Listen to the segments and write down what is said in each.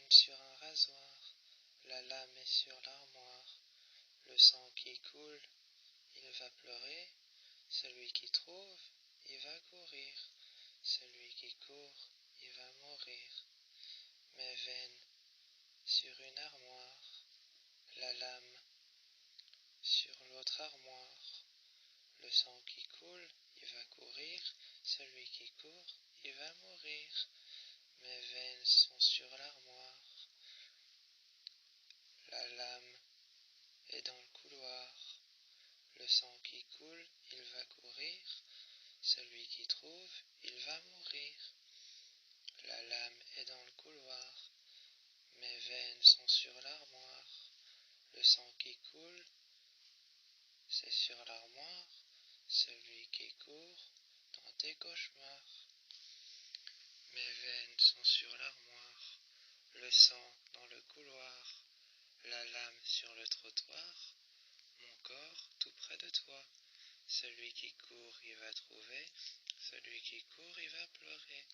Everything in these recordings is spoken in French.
veine sur un rasoir, la lame est sur l'armoire, le sang qui coule, il va pleurer, celui qui trouve, il va courir, celui qui court, il va mourir. Mes veines sur une armoire, la lame sur l'autre armoire, le sang qui coule, il va courir, celui qui court, il va mourir. Mes veines sont sur l'armoire, la lame est dans le couloir, le sang qui coule, il va courir, celui qui trouve, il va mourir. La lame est dans le couloir, mes veines sont sur l'armoire, le sang qui coule, c'est sur l'armoire, celui qui court dans tes cauchemars. Mes veines sont sur l'armoire, le sang dans le couloir, la lame sur le trottoir, mon corps tout près de toi. Celui qui court, il va trouver, celui qui court, il va pleurer,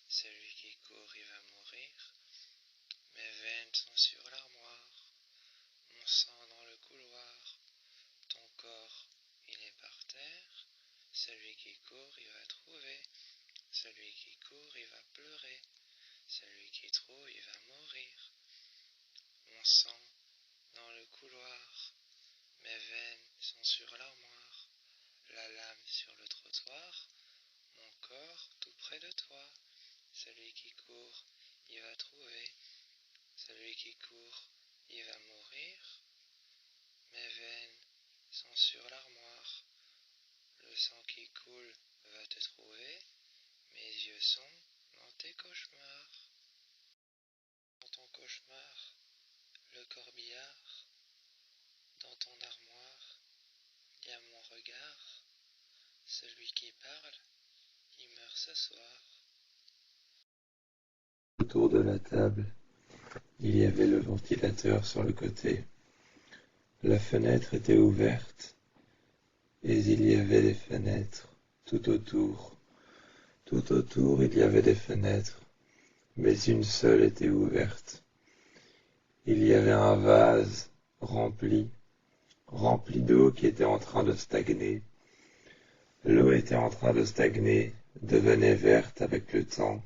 celui qui court, il va mourir. Mes veines sont sur l'armoire, mon sang dans le couloir, ton corps, il est par terre, celui qui court, il va trouver, celui qui court, il va pleurer, celui qui trouve, il va mourir. Mon sang dans le couloir, mes veines sont sur l'armoire, la lame sur le trottoir, mon corps tout près de toi. Celui qui court, il va trouver, celui qui court, il va mourir. Mes veines sont sur l'armoire, le sang qui coule va te trouver, mes yeux sont dans tes cauchemars. Dans ton cauchemar, le corbillard, dans ton armoire, il y a mon regard, celui qui parle, il meurt ce soir. Autour de la table, il y avait le ventilateur sur le côté. La fenêtre était ouverte, et il y avait des fenêtres tout autour. Tout autour, il y avait des fenêtres, mais une seule était ouverte. Il y avait un vase rempli d'eau qui était en train de stagner. L'eau était en train de stagner, devenait verte avec le temps,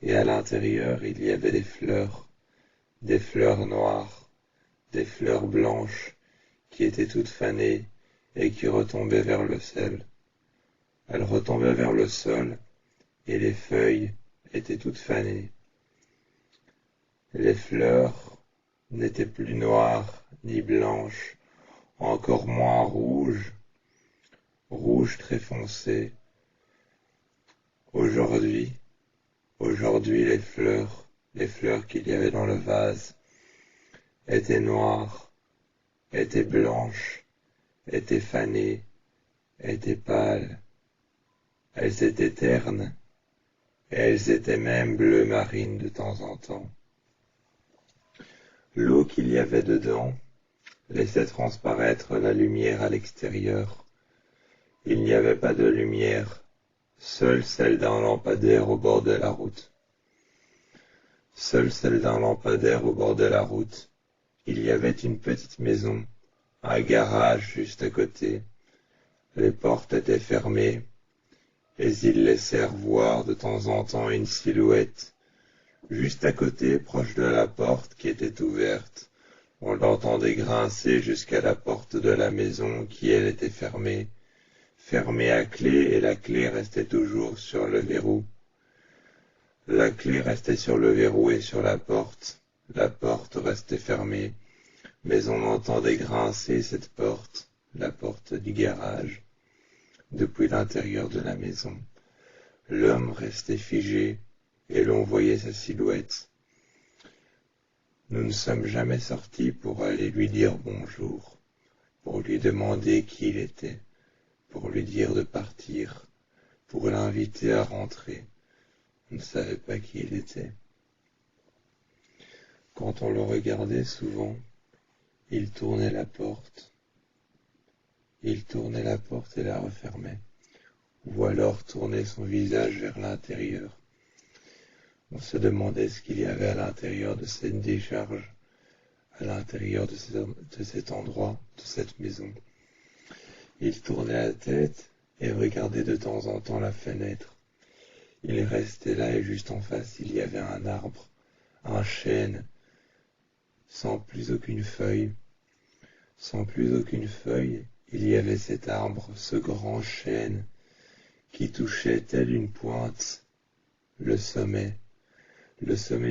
et à l'intérieur il y avait des fleurs noires, des fleurs blanches qui étaient toutes fanées et qui retombaient vers le sol. Elles retombaient vers le sol et les feuilles étaient toutes fanées. Les fleurs n'étaient plus noires ni blanches, encore moins rouges très foncé. Aujourd'hui, les fleurs qu'il y avait dans le vase, étaient noires, étaient blanches, étaient fanées, étaient pâles. Elles étaient ternes, et elles étaient même bleu marine de temps en temps. L'eau qu'il y avait dedans laissait transparaître la lumière à l'extérieur. Il n'y avait pas de lumière, seule celle d'un lampadaire au bord de la route. Seule celle d'un lampadaire au bord de la route. Il y avait une petite maison, un garage juste à côté. Les portes étaient fermées, et ils laissèrent voir de temps en temps une silhouette. Juste à côté, proche de la porte qui était ouverte, on l'entendait grincer jusqu'à la porte de la maison qui, elle, était fermée à clé, et la clé restait toujours sur le verrou. La clé restait sur le verrou et sur la porte restait fermée, mais on entendait grincer cette porte, la porte du garage, depuis l'intérieur de la maison. L'homme restait figé, et l'on voyait sa silhouette. Nous ne sommes jamais sortis pour aller lui dire bonjour, pour lui demander qui il était, pour lui dire de partir, pour l'inviter à rentrer. On ne savait pas qui il était. Quand on le regardait souvent, il tournait la porte. Il tournait la porte et la refermait, ou alors tournait son visage vers l'intérieur. On se demandait ce qu'il y avait à l'intérieur de cette décharge, à l'intérieur de cet endroit, de cette maison. Il tournait la tête et regardait de temps en temps la fenêtre. Il restait là et juste en face, il y avait un arbre, un chêne, sans plus aucune feuille. Sans plus aucune feuille, il y avait cet arbre, ce grand chêne, qui touchait telle une pointe le sommet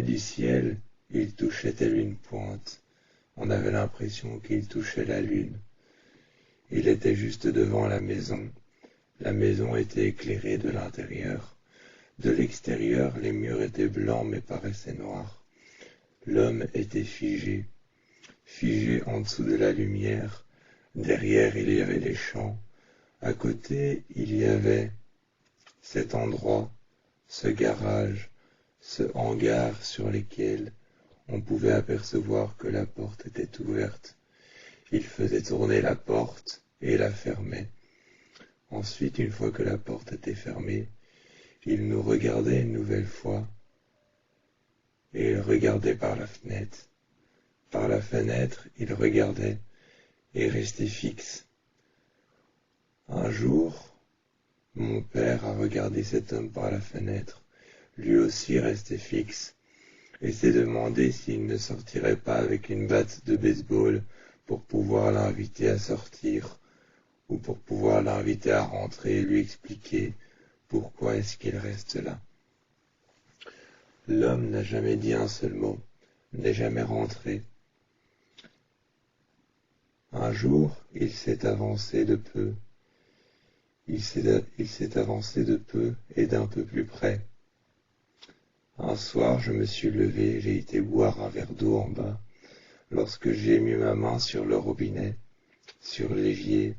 du ciel, il touchait telle une pointe. On avait l'impression qu'il touchait la lune. Il était juste devant la maison. La maison était éclairée de l'intérieur. De l'extérieur, les murs étaient blancs mais paraissaient noirs. L'homme était figé en dessous de la lumière. Derrière, il y avait les champs. À côté, il y avait cet endroit, ce garage, ce hangar sur lequel on pouvait apercevoir que la porte était ouverte. Il faisait tourner la porte et la fermait. Ensuite, une fois que la porte était fermée, il nous regardait une nouvelle fois et il regardait par la fenêtre. Par la fenêtre, il regardait et restait fixe. Un jour, mon père a regardé cet homme par la fenêtre. Lui aussi restait fixe et s'est demandé s'il ne sortirait pas avec une batte de baseball pour pouvoir l'inviter à sortir ou pour pouvoir l'inviter à rentrer et lui expliquer pourquoi est-ce qu'il reste là. L'homme n'a jamais dit un seul mot, n'est jamais rentré. Un jour, il s'est avancé de peu. Il s'est avancé de peu et d'un peu plus près. Un soir, je me suis levé, j'ai été boire un verre d'eau en bas. Lorsque j'ai mis ma main sur le robinet, sur l'évier,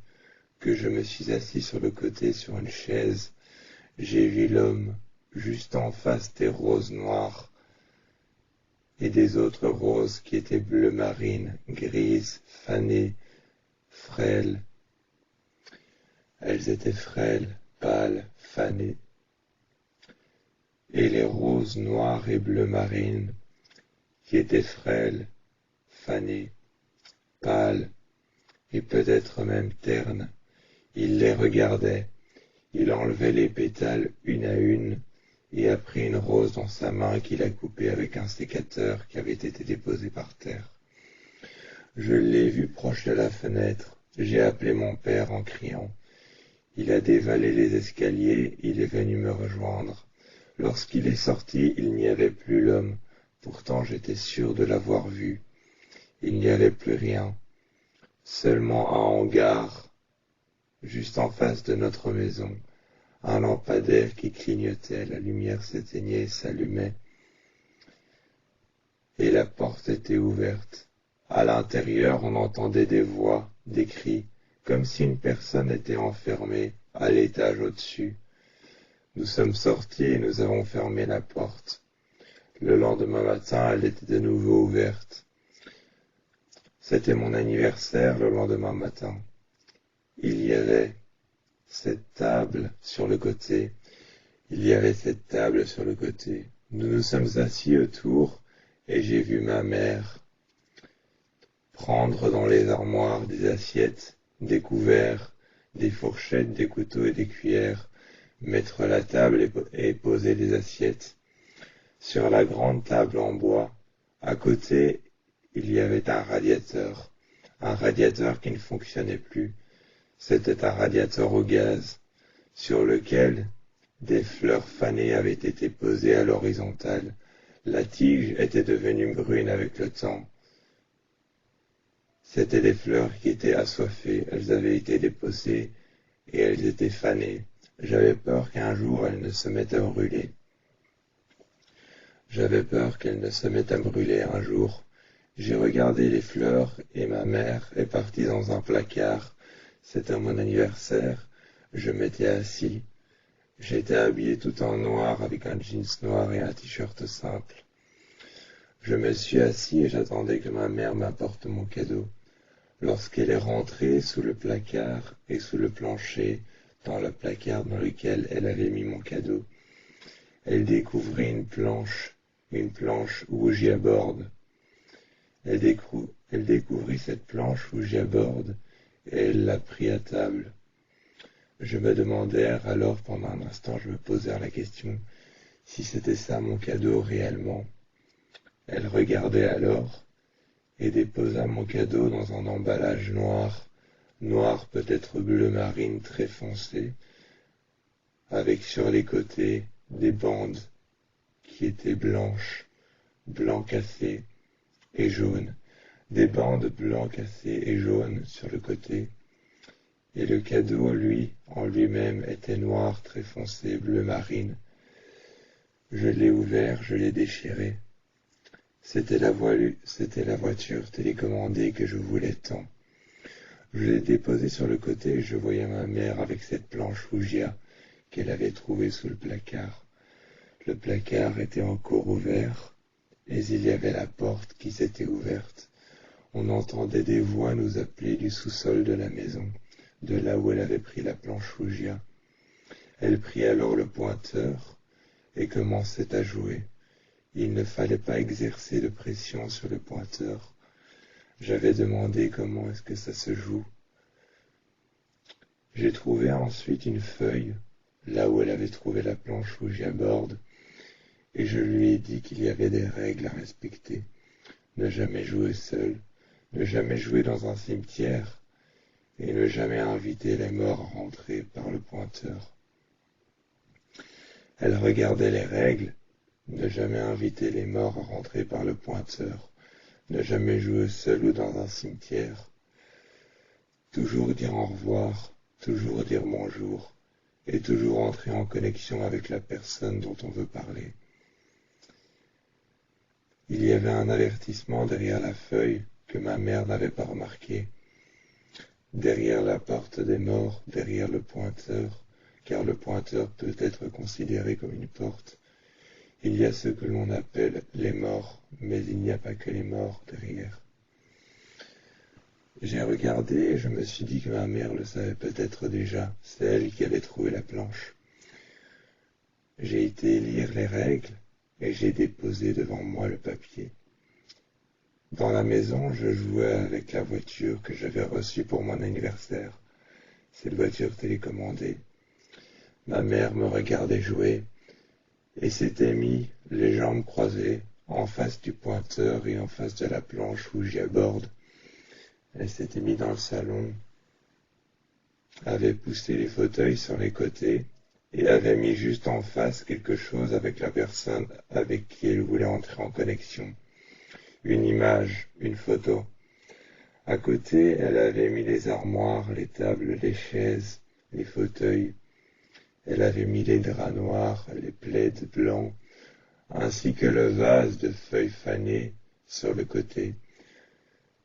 que je me suis assis sur le côté sur une chaise, j'ai vu l'homme juste en face des roses noires et des autres roses qui étaient bleu marine, grises, fanées, frêles. Elles étaient frêles, pâles, fanées. Et les roses noires et bleu marine, qui étaient frêles, fanées, pâles, et peut-être même ternes, il les regardait, il enlevait les pétales une à une, et a pris une rose dans sa main qu'il a coupée avec un sécateur qui avait été déposé par terre. Je l'ai vu proche de la fenêtre, j'ai appelé mon père en criant. Il a dévalé les escaliers, il est venu me rejoindre. Lorsqu'il est sorti, il n'y avait plus l'homme. Pourtant, j'étais sûr de l'avoir vu. Il n'y avait plus rien. Seulement un hangar, juste en face de notre maison. Un lampadaire qui clignotait, la lumière s'éteignait et s'allumait. Et la porte était ouverte. À l'intérieur, on entendait des voix, des cris, comme si une personne était enfermée à l'étage au-dessus. Nous sommes sortis et nous avons fermé la porte. Le lendemain matin, elle était de nouveau ouverte. C'était mon anniversaire le lendemain matin. Il y avait cette table sur le côté. Nous nous sommes assis autour et j'ai vu ma mère prendre dans les armoires des assiettes, des couverts, des fourchettes, des couteaux et des cuillères, mettre la table et poser les assiettes. Sur la grande table en bois, à côté, il y avait un radiateur qui ne fonctionnait plus. C'était un radiateur au gaz, sur lequel des fleurs fanées avaient été posées à l'horizontale. La tige était devenue brune avec le temps. C'étaient des fleurs qui étaient assoiffées, elles avaient été déposées et elles étaient fanées. J'avais peur qu'un jour elles ne se mettent à brûler. Un jour. J'ai regardé les fleurs et ma mère est partie dans un placard. C'était mon anniversaire. Je m'étais assis. J'étais habillé tout en noir avec un jeans noir et un t-shirt simple. Je me suis assis et j'attendais que ma mère m'apporte mon cadeau. Lorsqu'elle est rentrée sous le placard et sous le plancher, dans le placard dans lequel elle avait mis mon cadeau, Elle découvrit une planche où j'y aborde. Elle découvrit cette planche où j'y aborde, et elle la prit à table. Je me demandais, alors pendant un instant je me posais la question, si c'était ça mon cadeau réellement. Elle regardait alors, et déposa mon cadeau dans un emballage noir peut-être bleu marine très foncé, avec sur les côtés des bandes qui étaient blanches, blanc cassé et jaune, des bandes blanc cassé et jaune sur le côté, et le cadeau, lui, en lui-même, était noir très foncé, bleu marine. Je l'ai ouvert, je l'ai déchiré. C'était la voiture télécommandée que je voulais tant. Je l'ai déposée sur le côté et je voyais ma mère avec cette planche Ouija qu'elle avait trouvée sous le placard. Le placard était encore ouvert, et il y avait la porte qui s'était ouverte. On entendait des voix nous appeler du sous-sol de la maison, de là où elle avait pris la planche Ouija. Elle prit alors le pointeur et commençait à jouer. Il ne fallait pas exercer de pression sur le pointeur. J'avais demandé comment est-ce que ça se joue. J'ai trouvé ensuite une feuille, là où elle avait trouvé la planche où j'y aborde, et je lui ai dit qu'il y avait des règles à respecter. Ne jamais jouer seul, ne jamais jouer dans un cimetière, et ne jamais inviter les morts à rentrer par le pointeur. Elle regardait les règles, ne jamais inviter les morts à rentrer par le pointeur, ne jamais jouer seul ou dans un cimetière, toujours dire au revoir, toujours dire bonjour, et toujours entrer en connexion avec la personne dont on veut parler. Il y avait un avertissement derrière la feuille que ma mère n'avait pas remarqué. Derrière la porte des morts, derrière le pointeur, car le pointeur peut être considéré comme une porte, il y a ce que l'on appelle les morts, mais il n'y a pas que les morts derrière. J'ai regardé et je me suis dit que ma mère le savait peut-être déjà, c'est elle qui avait trouvé la planche. J'ai été lire les règles et j'ai déposé devant moi le papier. Dans la maison, je jouais avec la voiture que j'avais reçue pour mon anniversaire, cette voiture télécommandée. Ma mère me regardait jouer et s'était mis les jambes croisées en face du pointeur et en face de la planche où j'y aborde. Elle s'était mise dans le salon, avait poussé les fauteuils sur les côtés et avait mis juste en face quelque chose avec la personne avec qui elle voulait entrer en connexion. Une image, une photo. À côté, elle avait mis les armoires, les tables, les chaises, les fauteuils. Elle avait mis les draps noirs, les plaids blancs, ainsi que le vase de feuilles fanées sur le côté.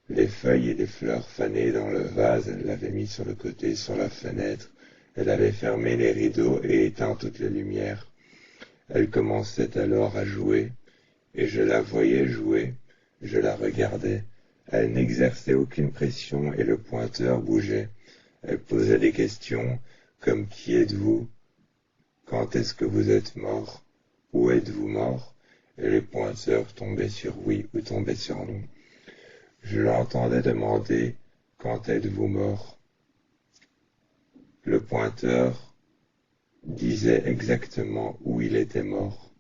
Les feuilles et les fleurs fanées dans le vase, elle l'avait mis sur le côté, sur la fenêtre. Elle avait fermé les rideaux et éteint toutes les lumières. Elle commençait alors à jouer, et je la voyais jouer, je la regardais. Elle n'exerçait aucune pression et le pointeur bougeait. Elle posait des questions comme « Qui êtes-vous ? Quand est-ce que vous êtes mort ? Où êtes-vous mort ?» Et le pointeur tombait sur oui ou tombait sur non. Je l'entendais demander « Quand êtes-vous mort ?» Le pointeur disait exactement où il était mort.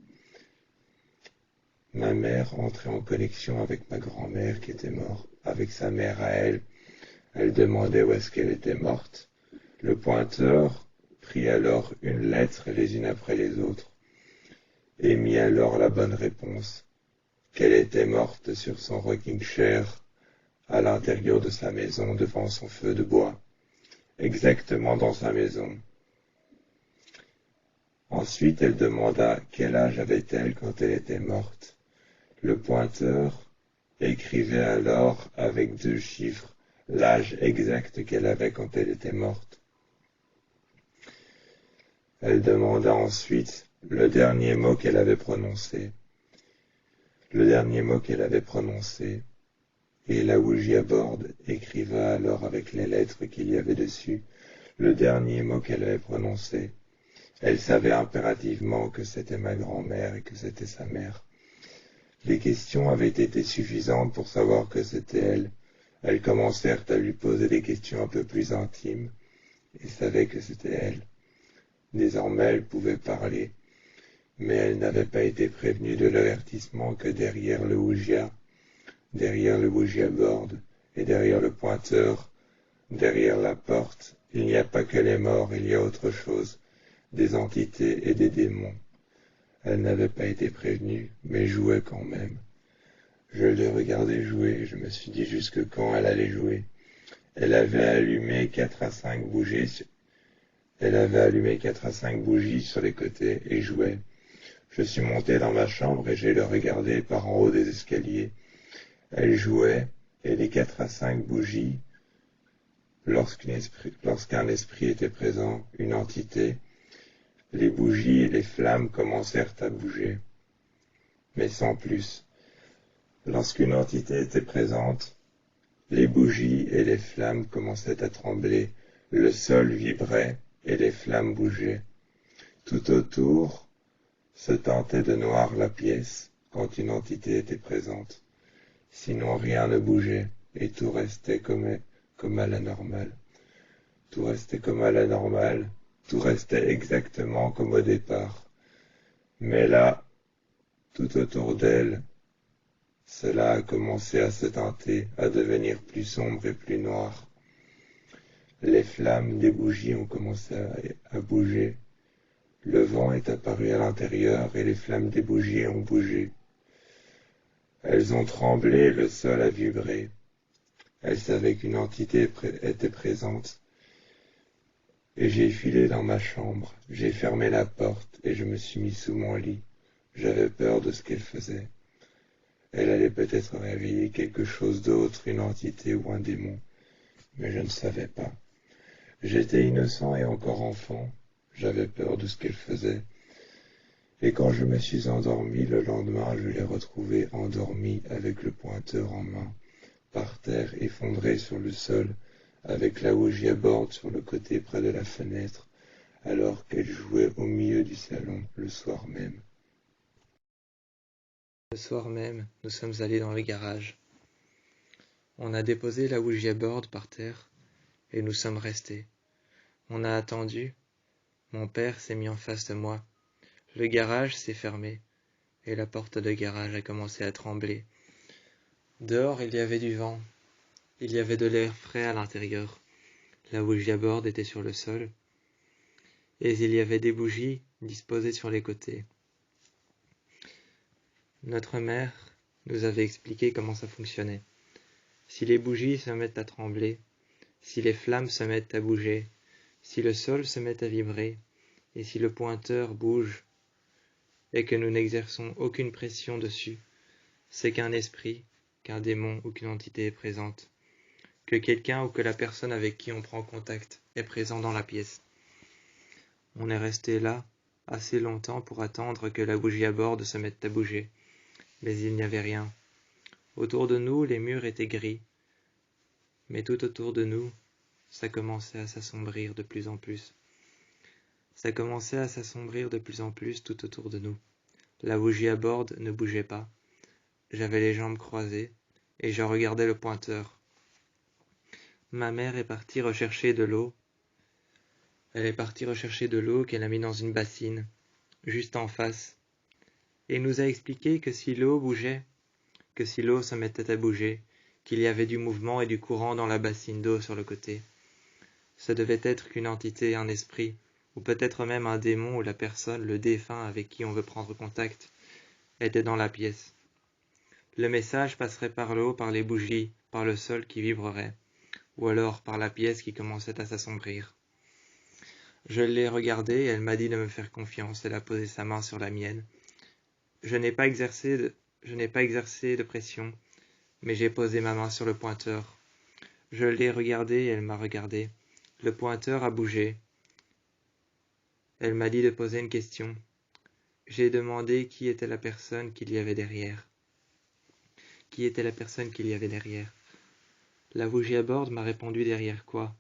Ma mère entrait en connexion avec ma grand-mère qui était morte, avec sa mère à elle. Elle demandait où est-ce qu'elle était morte. Le pointeur prit alors une lettre les unes après les autres et mit alors la bonne réponse, qu'elle était morte sur son rocking chair à l'intérieur de sa maison devant son feu de bois, exactement dans sa maison. Ensuite, elle demanda quel âge avait-elle quand elle était morte. Le pointeur écrivait alors avec 2 chiffres l'âge exact qu'elle avait quand elle était morte. Elle demanda ensuite le dernier mot qu'elle avait prononcé. Le dernier mot qu'elle avait prononcé, et la Ouija board écriva alors avec les lettres qu'il y avait dessus, le dernier mot qu'elle avait prononcé. Elle savait impérativement que c'était ma grand-mère et que c'était sa mère. Les questions avaient été suffisantes pour savoir que c'était elle. Elles commencèrent à lui poser des questions un peu plus intimes et savaient que c'était elle. Désormais, elle pouvait parler, mais elle n'avait pas été prévenue de l'avertissement que derrière le Ouija board et derrière le pointeur, derrière la porte, il n'y a pas que les morts, il y a autre chose, des entités et des démons. Elle n'avait pas été prévenue, mais jouait quand même. Je l'ai regardée jouer et je me suis dit jusque quand elle allait jouer. Elle avait allumé 4 à 5 bougies sur les côtés et jouait. Je suis monté dans ma chambre et j'ai le regardé par en haut des escaliers. Elle jouait et les 4 à 5 bougies, lorsqu'un esprit était présent, une entité, les bougies et les flammes commencèrent à bouger. Mais sans plus. Lorsqu'une entité était présente, les bougies et les flammes commençaient à trembler, le sol vibrait et les flammes bougeaient. Tout autour se teintait de noir la pièce quand une entité était présente. Sinon rien ne bougeait et tout restait comme à la normale. Tout restait comme à la normale, tout restait exactement comme au départ. Mais là, tout autour d'elle, cela a commencé à se teinter, à devenir plus sombre et plus noir. Les flammes des bougies ont commencé à bouger. Le vent est apparu à l'intérieur et les flammes des bougies ont bougé. Elles ont tremblé, le sol a vibré. Elles savaient qu'une entité était présente. Et j'ai filé dans ma chambre, j'ai fermé la porte et je me suis mis sous mon lit. J'avais peur de ce qu'elle faisait. Elle allait peut-être réveiller quelque chose d'autre, une entité ou un démon, mais je ne savais pas. J'étais innocent et encore enfant, j'avais peur de ce qu'elle faisait. Et quand je me suis endormi le lendemain, je l'ai retrouvée endormie avec le pointeur en main, par terre effondré sur le sol, avec la Ouija board sur le côté près de la fenêtre, alors qu'elle jouait au milieu du salon le soir même. Le soir même, nous sommes allés dans le garage. On a déposé la Ouija board par terre et nous sommes restés. On a attendu. Mon père s'est mis en face de moi. Le garage s'est fermé et la porte de garage a commencé à trembler. Dehors, il y avait du vent. Il y avait de l'air frais à l'intérieur. La Ouija board était sur le sol et il y avait des bougies disposées sur les côtés. Notre mère nous avait expliqué comment ça fonctionnait. Si les bougies se mettent à trembler, si les flammes se mettent à bouger, si le sol se met à vibrer, et si le pointeur bouge, et que nous n'exerçons aucune pression dessus, c'est qu'un esprit, qu'un démon ou qu'une entité est présente, que quelqu'un ou que la personne avec qui on prend contact est présent dans la pièce. On est resté là assez longtemps pour attendre que la bougie à bord se mette à bouger, mais il n'y avait rien. Autour de nous, les murs étaient gris, mais tout autour de nous, ça commençait à s'assombrir de plus en plus. Ça commençait à s'assombrir de plus en plus tout autour de nous. La bougie à bord ne bougeait pas. J'avais les jambes croisées et je regardais le pointeur. Ma mère est partie rechercher de l'eau. Elle est partie rechercher de l'eau qu'elle a mis dans une bassine, juste en face, et nous a expliqué que si l'eau bougeait, que si l'eau se mettait à bouger, qu'il y avait du mouvement et du courant dans la bassine d'eau sur le côté. Ce devait être qu'une entité, un esprit, ou peut-être même un démon ou la personne, le défunt avec qui on veut prendre contact, était dans la pièce. Le message passerait par l'eau, par les bougies, par le sol qui vibrerait, ou alors par la pièce qui commençait à s'assombrir. Je l'ai regardée et elle m'a dit de me faire confiance. Elle a posé sa main sur la mienne. Je n'ai pas exercé de pression, mais j'ai posé ma main sur le pointeur. Je l'ai regardée et elle m'a regardé. Le pointeur a bougé. Elle m'a dit de poser une question. J'ai demandé qui était la personne qu'il y avait derrière. Qui était la personne qu'il y avait derrière? La bougie à bord m'a répondu derrière quoi?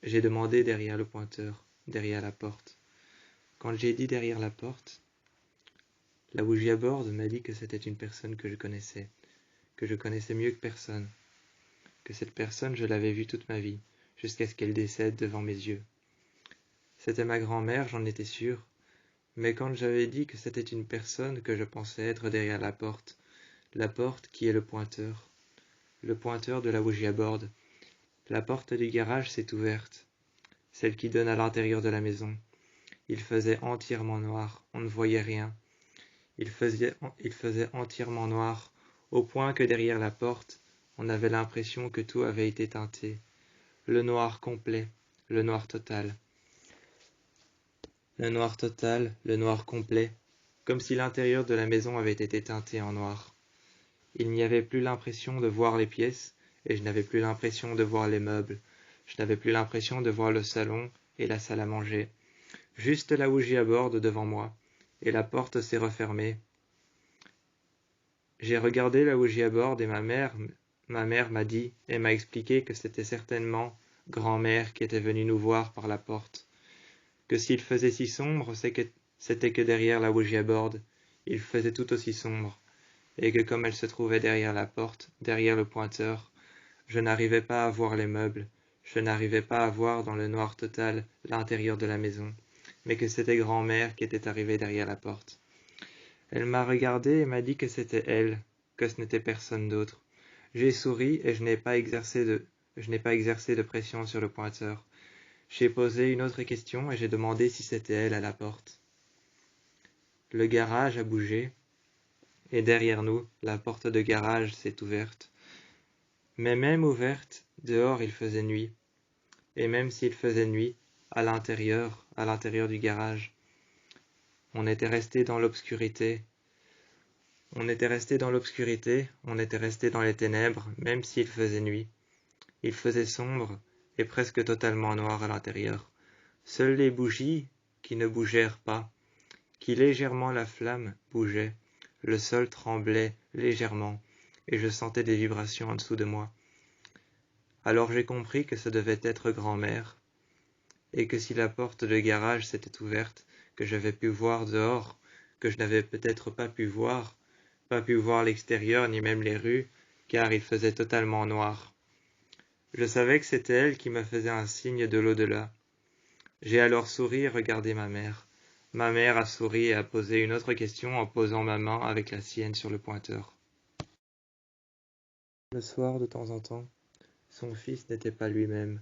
J'ai demandé derrière le pointeur, derrière la porte. Quand j'ai dit derrière la porte, la Ouija-board m'a dit que c'était une personne que je connaissais mieux que personne, que cette personne je l'avais vue toute ma vie, jusqu'à ce qu'elle décède devant mes yeux. C'était ma grand-mère, j'en étais sûr, mais quand j'avais dit que c'était une personne que je pensais être derrière la porte qui est le pointeur de la Ouija-board, la porte du garage s'est ouverte, celle qui donne à l'intérieur de la maison. Il faisait entièrement noir, on ne voyait rien. Il faisait entièrement noir, au point que derrière la porte, on avait l'impression que tout avait été teinté. Le noir complet, le noir total. Le noir total, le noir complet, comme si l'intérieur de la maison avait été teinté en noir. Il n'y avait plus l'impression de voir les pièces, et je n'avais plus l'impression de voir les meubles. Je n'avais plus l'impression de voir le salon et la salle à manger. Juste la Ouija-board devant moi, et la porte s'est refermée. J'ai regardé la Ouija-board et ma mère m'a dit et m'a expliqué que c'était certainement grand-mère qui était venue nous voir par la porte. Que s'il faisait si sombre, c'était que derrière la Ouija-board, il faisait tout aussi sombre, et que comme elle se trouvait derrière la porte, derrière le pointeur, je n'arrivais pas à voir les meubles, je n'arrivais pas à voir dans le noir total l'intérieur de la maison, mais que c'était grand-mère qui était arrivée derrière la porte. Elle m'a regardé et m'a dit que c'était elle, que ce n'était personne d'autre. J'ai souri et je n'ai pas exercé de pression sur le pointeur. J'ai posé une autre question et j'ai demandé si c'était elle à la porte. Le garage a bougé, et derrière nous, la porte de garage s'est ouverte. Mais même ouverte, dehors il faisait nuit. Et même s'il faisait nuit, à l'intérieur du garage, on était resté dans l'obscurité. On était resté dans les ténèbres, même s'il faisait nuit. Il faisait sombre et presque totalement noir à l'intérieur. Seules les bougies, qui ne bougèrent pas, qui légèrement la flamme bougeait, le sol tremblait légèrement, et je sentais des vibrations en dessous de moi. Alors j'ai compris que ce devait être grand-mère, et que si la porte de garage s'était ouverte, que j'avais pu voir dehors, que je n'avais peut-être pas pu voir l'extérieur ni même les rues, car il faisait totalement noir. Je savais que c'était elle qui me faisait un signe de l'au-delà. J'ai alors souri et regardé ma mère. Ma mère a souri et a posé une autre question en posant ma main avec la sienne sur le pointeur. Le soir, de temps en temps, son fils n'était pas lui-même.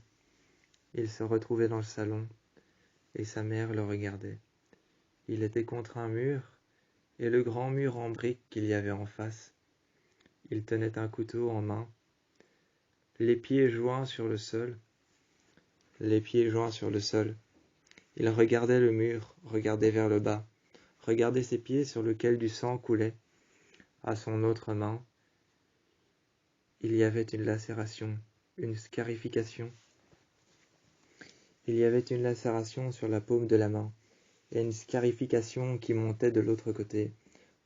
Il se retrouvait dans le salon, et sa mère le regardait. Il était contre un mur, et le grand mur en briques qu'il y avait en face. Il tenait un couteau en main, les pieds joints sur le sol. Il regardait le mur, regardait vers le bas, regardait ses pieds sur lesquels du sang coulait. À son autre main, il y avait une lacération, une scarification. Il y avait une lacération sur la paume de la main, et une scarification qui montait de l'autre côté,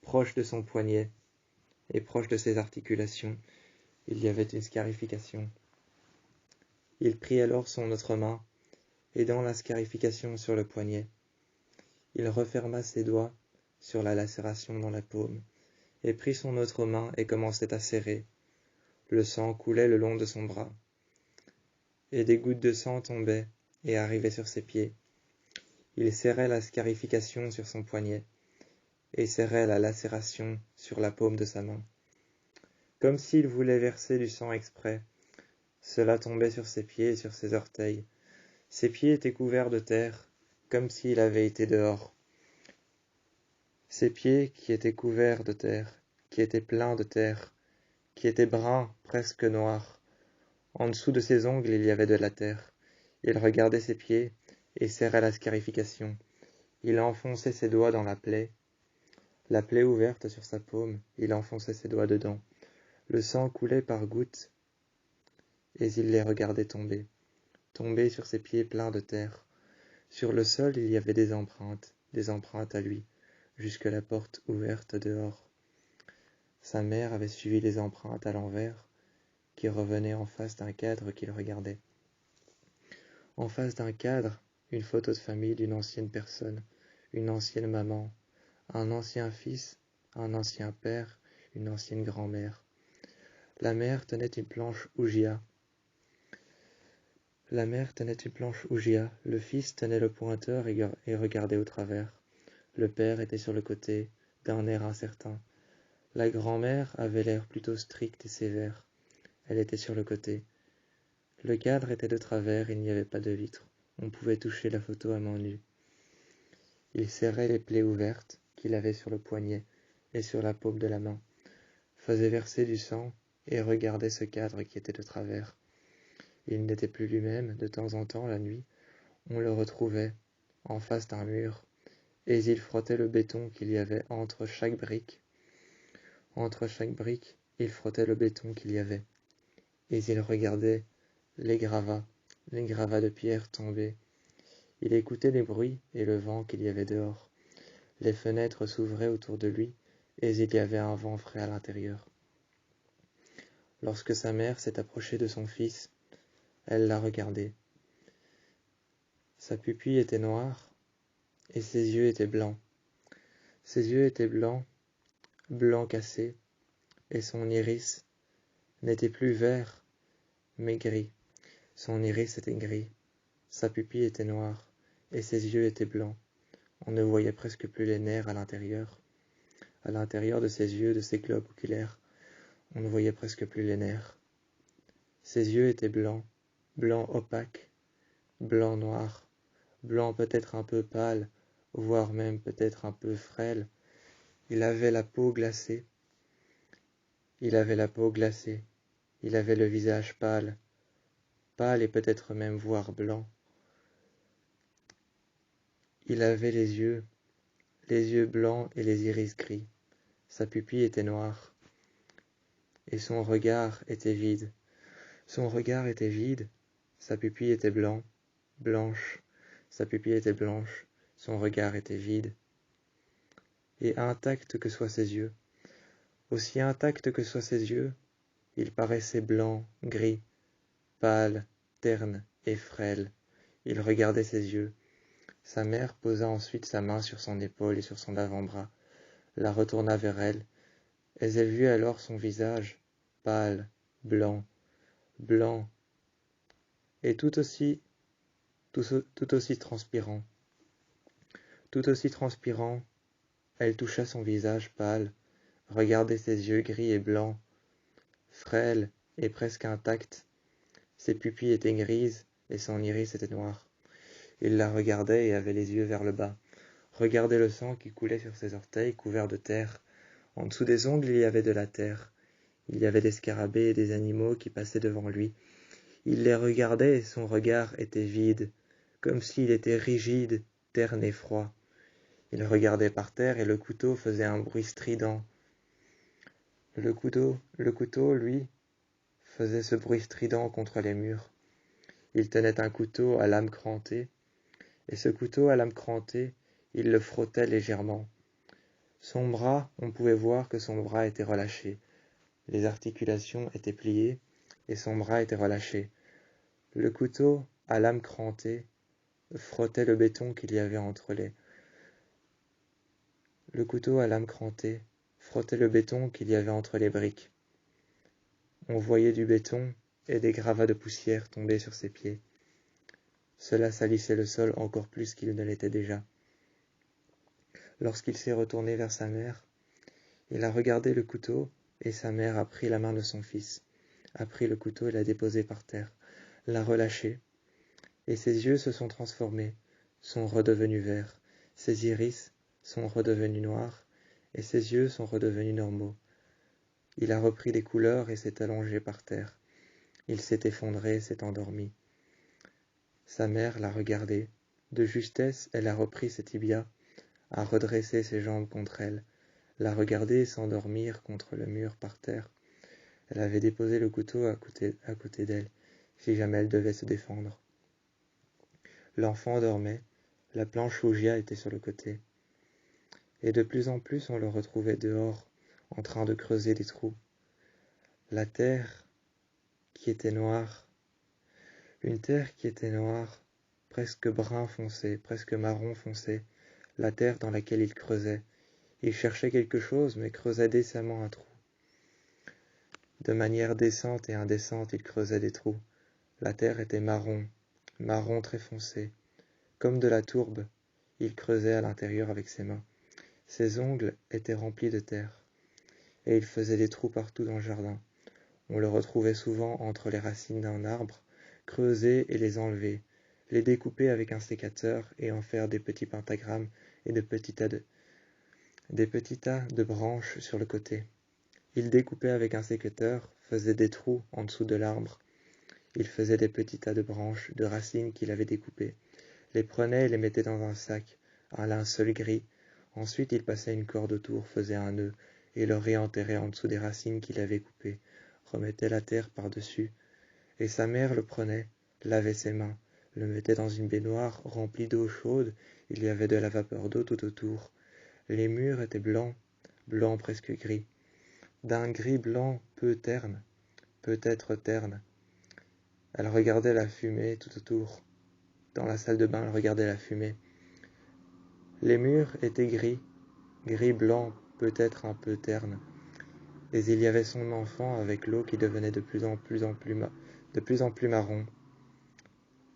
proche de son poignet, et proche de ses articulations. Il y avait une scarification. Il prit alors son autre main, aidant la scarification sur le poignet. Il referma ses doigts sur la lacération dans la paume, et prit son autre main et commençait à serrer. Le sang coulait le long de son bras, et des gouttes de sang tombaient et arrivaient sur ses pieds. Il serrait la scarification sur son poignet, et serrait la lacération sur la paume de sa main. Comme s'il voulait verser du sang exprès, cela tombait sur ses pieds et sur ses orteils. Ses pieds étaient couverts de terre, comme s'il avait été dehors. Ses pieds qui étaient couverts de terre, qui étaient pleins de terre, qui étaient bruns, presque noirs. En dessous de ses ongles, il y avait de la terre. Il regardait ses pieds et serrait la scarification. Il enfonçait ses doigts dans la plaie ouverte sur sa paume, il enfonçait ses doigts dedans. Le sang coulait par gouttes, et il les regardait tomber sur ses pieds pleins de terre. Sur le sol, il y avait des empreintes à lui, jusque la porte ouverte dehors. Sa mère avait suivi les empreintes à l'envers, qui revenaient en face d'un cadre qu'il regardait. En face d'un cadre, une photo de famille d'une ancienne personne, une ancienne maman, un ancien fils, un ancien père, une ancienne grand-mère. La mère tenait une planche ouglia. Le fils tenait le pointeur et regardait au travers. Le père était sur le côté, d'un air incertain. La grand-mère avait l'air plutôt strict et sévère. Elle était sur le côté. Le cadre était de travers, il n'y avait pas de vitre. On pouvait toucher la photo à main nue. Il serrait les plaies ouvertes qu'il avait sur le poignet et sur la paume de la main, faisait verser du sang et regardait ce cadre qui était de travers. Il n'était plus lui-même, de temps en temps, la nuit, on le retrouvait, en face d'un mur, et il frottait le béton qu'il y avait entre chaque brique. Entre chaque brique, il frottait le béton qu'il y avait, et il regardait les gravats de pierre tombés. Il écoutait les bruits et le vent qu'il y avait dehors. Les fenêtres s'ouvraient autour de lui, et il y avait un vent frais à l'intérieur. Lorsque sa mère s'est approchée de son fils, elle l'a regardé. Sa pupille était noire, et ses yeux étaient blancs. Ses yeux étaient blancs, blanc cassé, et son iris n'était plus vert, mais gris. Son iris était gris, sa pupille était noire, et ses yeux étaient blancs. On ne voyait presque plus les nerfs à l'intérieur. À l'intérieur de ses yeux, de ses globes oculaires, on ne voyait presque plus les nerfs. Ses yeux étaient blancs, blancs opaques, blanc noir, blanc peut-être un peu pâle, voire même peut-être un peu frêle. Il avait la peau glacée. Il avait le visage pâle, pâle et peut-être même voire blanc. Il avait les yeux blancs et les iris gris. Sa pupille était noire. Et son regard était vide. Sa pupille était blanche. Sa pupille était blanche. Son regard était vide. Et intact que soient ses yeux, aussi intact que soient ses yeux, il paraissait blanc, gris, pâle, terne et frêle. Il regardait ses yeux. Sa mère posa ensuite sa main sur son épaule et sur son avant-bras, la retourna vers elle, et elle vit alors son visage, pâle, blanc, et tout aussi transpirant. Tout aussi transpirant, elle toucha son visage pâle, regardait ses yeux gris et blancs, frêles et presque intacts. Ses pupilles étaient grises et son iris était noir. Il la regardait et avait les yeux vers le bas, regardait le sang qui coulait sur ses orteils couverts de terre. En dessous des ongles, il y avait de la terre. Il y avait des scarabées et des animaux qui passaient devant lui. Il les regardait et son regard était vide, comme s'il était rigide, terne et froid. Il regardait par terre et le couteau faisait un bruit strident. Le couteau, lui, faisait ce bruit strident contre les murs. Il tenait un couteau à lame crantée, et ce couteau à lame crantée, il le frottait légèrement. Son bras, on pouvait voir que son bras était relâché. Les articulations étaient pliées, et son bras était relâché. Le couteau, à lame crantée, frottait le béton qu'il y avait entre les... Le couteau à lame crantée frottait le béton qu'il y avait entre les briques. On voyait du béton et des gravats de poussière tomber sur ses pieds. Cela salissait le sol encore plus qu'il ne l'était déjà. Lorsqu'il s'est retourné vers sa mère, il a regardé le couteau et sa mère a pris la main de son fils, a pris le couteau et l'a déposé par terre, l'a relâché, et ses yeux se sont transformés, sont redevenus verts, ses iris sont redevenus noirs, et ses yeux sont redevenus normaux. Il a repris des couleurs et s'est allongé par terre. Il s'est effondré et s'est endormi. Sa mère l'a regardé. De justesse, elle a repris ses tibias, a redressé ses jambes contre elle, l'a regardé s'endormir contre le mur par terre. Elle avait déposé le couteau à côté d'elle, si jamais elle devait se défendre. L'enfant dormait, la planche Ougia était sur le côté. Et de plus en plus on le retrouvait dehors, en train de creuser des trous. La terre qui était noire, une terre qui était noire, presque brun foncé, presque marron foncé, la terre dans laquelle il creusait. Il cherchait quelque chose, mais creusait décemment un trou. De manière décente et indécente, il creusait des trous. La terre était marron, marron très foncé. Comme de la tourbe, il creusait à l'intérieur avec ses mains. Ses ongles étaient remplis de terre, et il faisait des trous partout dans le jardin. On le retrouvait souvent entre les racines d'un arbre, creuser et les enlever, les découper avec un sécateur et en faire des petits pentagrammes et des petits tas de branches sur le côté. Il découpait avec un sécateur, faisait des trous en dessous de l'arbre. Il faisait des petits tas de branches, de racines qu'il avait découpées, les prenait et les mettait dans un sac, un linceul gris. Ensuite il passait une corde autour, faisait un nœud, et le réenterrait en dessous des racines qu'il avait coupées, remettait la terre par-dessus, et sa mère le prenait, lavait ses mains, le mettait dans une baignoire remplie d'eau chaude, il y avait de la vapeur d'eau tout autour. Les murs étaient blancs, blancs presque gris, d'un gris blanc peu terne, peut-être terne. Elle regardait la fumée tout autour. Dans la salle de bain, elle regardait la fumée. Les murs étaient gris, gris blanc, peut-être un peu terne. Et il y avait son enfant avec l'eau qui devenait de plus en plus marron.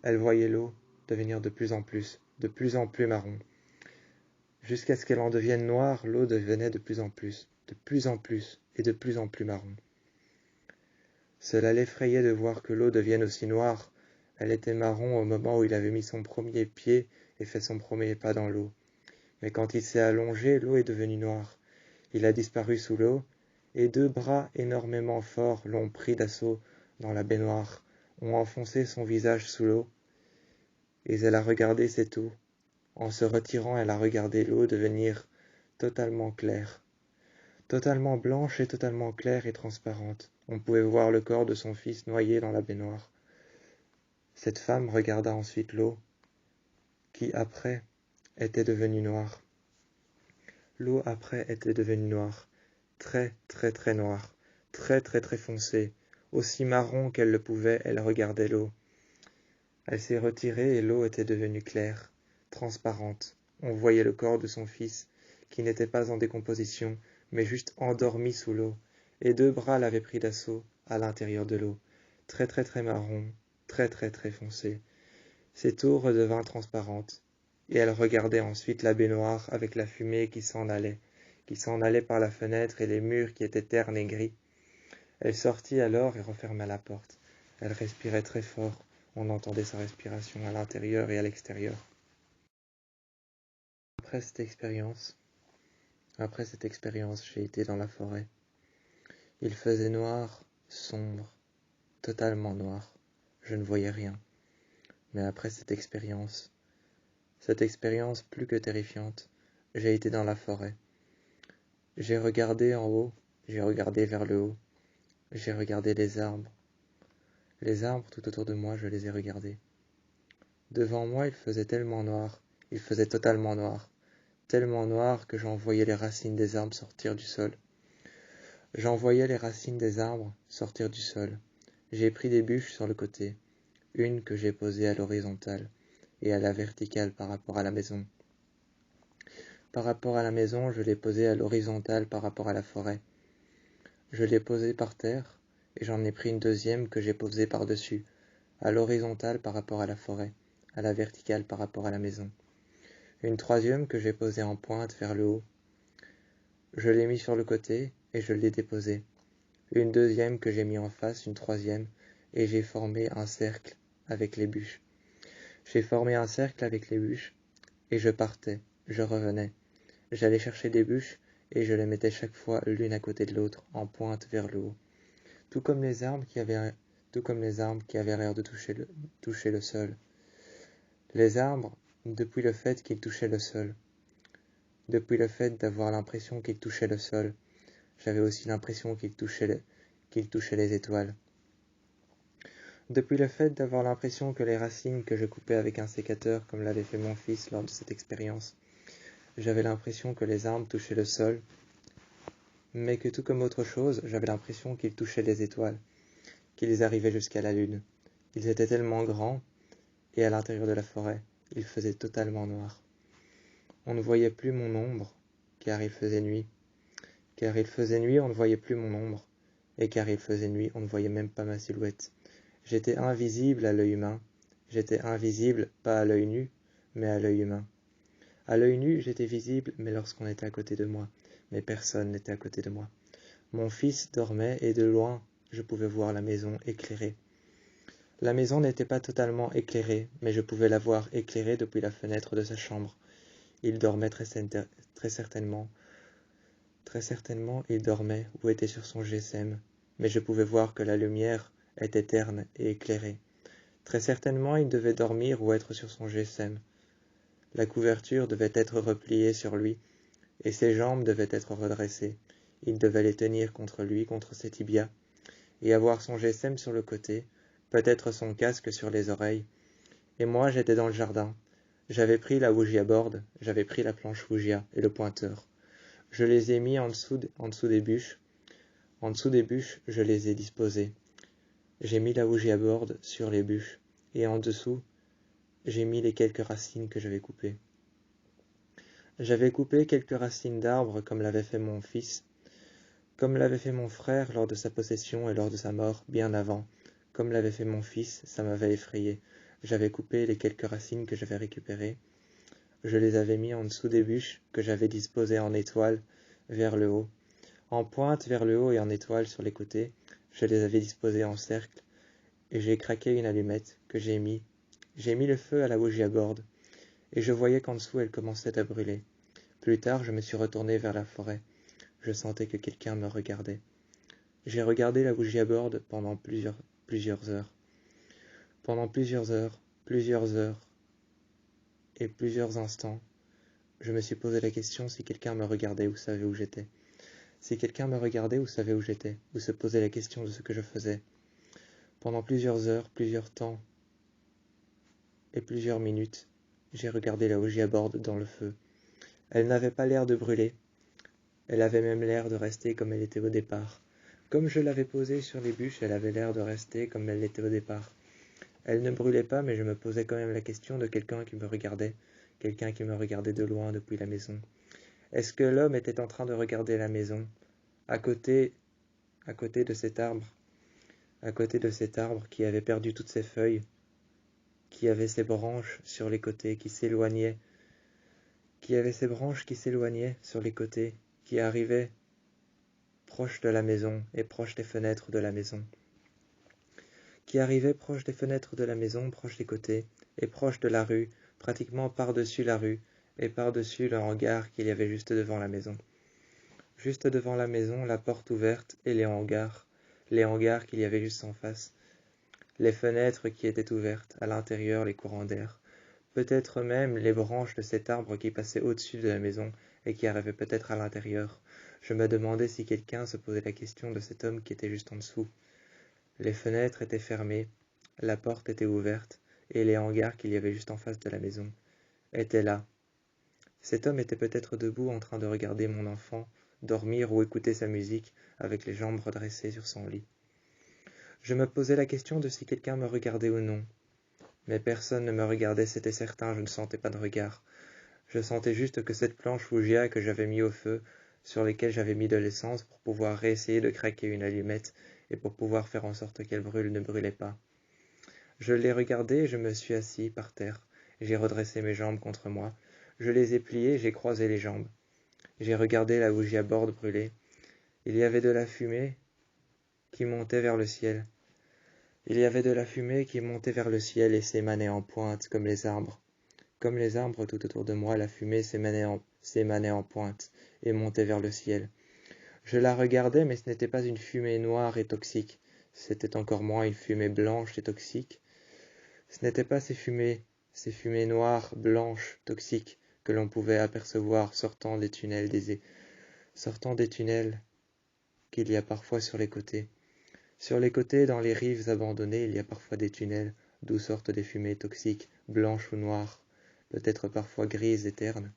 Elle voyait l'eau devenir de plus en plus marron. Jusqu'à ce qu'elle en devienne noire, l'eau devenait de plus en plus et de plus en plus marron. Cela l'effrayait de voir que l'eau devienne aussi noire. Elle était marron au moment où il avait mis son premier pied et fait son premier pas dans l'eau. Mais quand il s'est allongé, l'eau est devenue noire. Il a disparu sous l'eau, et deux bras énormément forts l'ont pris d'assaut dans la baignoire, ont enfoncé son visage sous l'eau, et elle a regardé cette eau. En se retirant, elle a regardé l'eau devenir totalement claire, totalement blanche et totalement claire et transparente. On pouvait voir le corps de son fils noyé dans la baignoire. Cette femme regarda ensuite l'eau, qui après était devenue noire. L'eau après était devenue noire, très très très noire, très très très foncée. Aussi marron qu'elle le pouvait, elle regardait l'eau. Elle s'est retirée et l'eau était devenue claire, transparente. On voyait le corps de son fils, qui n'était pas en décomposition, mais juste endormi sous l'eau, et deux bras l'avaient pris d'assaut à l'intérieur de l'eau, très très très marron, très très très foncé. Cette eau redevint transparente, et elle regardait ensuite la baignoire avec la fumée qui s'en allait par la fenêtre et les murs qui étaient ternes et gris. Elle sortit alors et referma la porte. Elle respirait très fort, on entendait sa respiration à l'intérieur et à l'extérieur. Après cette expérience, j'ai été dans la forêt. Il faisait noir, sombre, totalement noir. Je ne voyais rien. Mais après cette expérience plus que terrifiante, j'ai été dans la forêt. J'ai regardé en haut, j'ai regardé vers le haut, j'ai regardé les arbres. Les arbres tout autour de moi, je les ai regardés. Devant moi, il faisait tellement noir, il faisait totalement noir, tellement noir que j'en voyais les racines des arbres sortir du sol. J'en voyais les racines des arbres sortir du sol. J'ai pris des bûches sur le côté, une que j'ai posée à l'horizontale et à la verticale par rapport à la maison. Par rapport à la maison, je l'ai posée à l'horizontale par rapport à la forêt. Je l'ai posée par terre, et j'en ai pris une deuxième que j'ai posée par-dessus, à l'horizontale par rapport à la forêt, à la verticale par rapport à la maison. Une troisième que j'ai posée en pointe vers le haut. Je l'ai mis sur le côté, et je l'ai déposée. Une deuxième que j'ai mis en face, une troisième, et j'ai formé un cercle avec les bûches. J'ai formé un cercle avec les bûches, et je partais, je revenais. J'allais chercher des bûches, et je les mettais chaque fois l'une à côté de l'autre, en pointe vers le haut. Tout comme les arbres qui avaient l'air de toucher le sol. Les arbres, depuis le fait qu'ils touchaient le sol, depuis le fait d'avoir l'impression qu'ils touchaient le sol, j'avais aussi l'impression qu'ils touchaient les étoiles. Depuis le fait d'avoir l'impression que les racines que je coupais avec un sécateur, comme l'avait fait mon fils lors de cette expérience, j'avais l'impression que les arbres touchaient le sol, mais que tout comme autre chose, j'avais l'impression qu'ils touchaient les étoiles, qu'ils arrivaient jusqu'à la lune. Ils étaient tellement grands, et à l'intérieur de la forêt, il faisait totalement noir. on ne voyait plus mon ombre, car il faisait nuit. Car il faisait nuit, on ne voyait plus mon ombre, et car il faisait nuit, on ne voyait même pas ma silhouette. J'étais invisible à l'œil humain. J'étais invisible, pas à l'œil nu, mais à l'œil humain. À l'œil nu, j'étais visible, mais lorsqu'on était à côté de moi. Mais personne n'était à côté de moi. Mon fils dormait, et de loin, je pouvais voir la maison éclairée. La maison n'était pas totalement éclairée, mais je pouvais la voir éclairée depuis la fenêtre de sa chambre. Il dormait très certainement. Très certainement, il dormait ou était sur son GSM, mais je pouvais voir que la lumière était terne et éclairée. Très certainement, il devait dormir ou être sur son GSM. La couverture devait être repliée sur lui, et ses jambes devaient être redressées. Il devait les tenir contre lui, contre ses tibias, et avoir son GSM sur le côté, peut-être son casque sur les oreilles. Et moi, j'étais dans le jardin. J'avais pris la Ouija board, j'avais pris la planche Ouija et le pointeur. Je les ai mis en dessous des bûches. En dessous des bûches, je les ai disposées. J'ai mis la Ouija board sur les bûches, et en dessous, j'ai mis les quelques racines que j'avais coupées. J'avais coupé quelques racines d'arbres comme l'avait fait mon fils, comme l'avait fait mon frère lors de sa possession et lors de sa mort, bien avant. Comme l'avait fait mon fils, ça m'avait effrayé. J'avais coupé les quelques racines que j'avais récupérées. Je les avais mis en dessous des bûches que j'avais disposées en étoile vers le haut. En pointe vers le haut et en étoile sur les côtés, je les avais disposées en cercle, et j'ai craqué une allumette que j'ai mis. J'ai mis le feu à la Ouija board, et je voyais qu'en dessous elle commençait à brûler. Plus tard, je me suis retourné vers la forêt. Je sentais que quelqu'un me regardait. J'ai regardé la Ouija board pendant plusieurs heures. Pendant plusieurs heures et plusieurs instants, je me suis posé la question si quelqu'un me regardait ou savait où j'étais. Si quelqu'un me regardait ou savait où j'étais, ou se posait la question de ce que je faisais. Pendant plusieurs heures, plusieurs temps et plusieurs minutes, j'ai regardé la Ouija board dans le feu. Elle n'avait pas l'air de brûler. Elle avait même l'air de rester comme elle était au départ. Comme je l'avais posée sur les bûches, elle avait l'air de rester comme elle l'était au départ. Elle ne brûlait pas, mais je me posais quand même la question de quelqu'un qui me regardait de loin depuis la maison. Est-ce que l'homme était en train de regarder la maison, à côté de cet arbre, qui avait perdu toutes ses feuilles, qui avait ses branches sur les côtés, qui avait ses branches qui s'éloignaient sur les côtés, qui arrivaient proche de la maison et proche des fenêtres de la maison, proche des côtés et proche de la rue, pratiquement par-dessus la rue et par-dessus le hangar qu'il y avait juste devant la maison. Juste devant la maison, la porte ouverte et les hangars qu'il y avait juste en face, les fenêtres qui étaient ouvertes, à l'intérieur les courants d'air, peut-être même les branches de cet arbre qui passait au-dessus de la maison et qui arrivait peut-être à l'intérieur. Je me demandais si quelqu'un se posait la question de cet homme qui était juste en dessous. Les fenêtres étaient fermées, la porte était ouverte, et les hangars qu'il y avait juste en face de la maison étaient là. Cet homme était peut-être debout en train de regarder mon enfant dormir ou écouter sa musique avec les jambes redressées sur son lit. Je me posais la question de si quelqu'un me regardait ou non. Mais personne ne me regardait, c'était certain, je ne sentais pas de regard. Je sentais juste que cette planche Ouija que j'avais mis au feu, sur laquelle j'avais mis de l'essence pour pouvoir réessayer de craquer une allumette et pour pouvoir faire en sorte qu'elle brûle, ne brûlait pas. Je l'ai regardée et je me suis assis par terre. J'ai redressé mes jambes contre moi. Je les ai pliées, j'ai croisé les jambes. J'ai regardé la Ouija board brûler. Il y avait de la fumée qui montait vers le ciel. Il y avait de la fumée qui montait vers le ciel et s'émanait en pointe comme les arbres. Comme les arbres tout autour de moi, la fumée s'émanait en pointe et montait vers le ciel. Je la regardais, mais ce n'était pas une fumée noire et toxique. C'était encore moins une fumée blanche et toxique. Ce n'étaient pas ces fumées noires, blanches, toxiques que l'on pouvait apercevoir sortant des tunnels qu'il y a parfois sur les côtés. Sur les côtés, dans les rives abandonnées, il y a parfois des tunnels d'où sortent des fumées toxiques, blanches ou noires, peut-être parfois grises et ternes.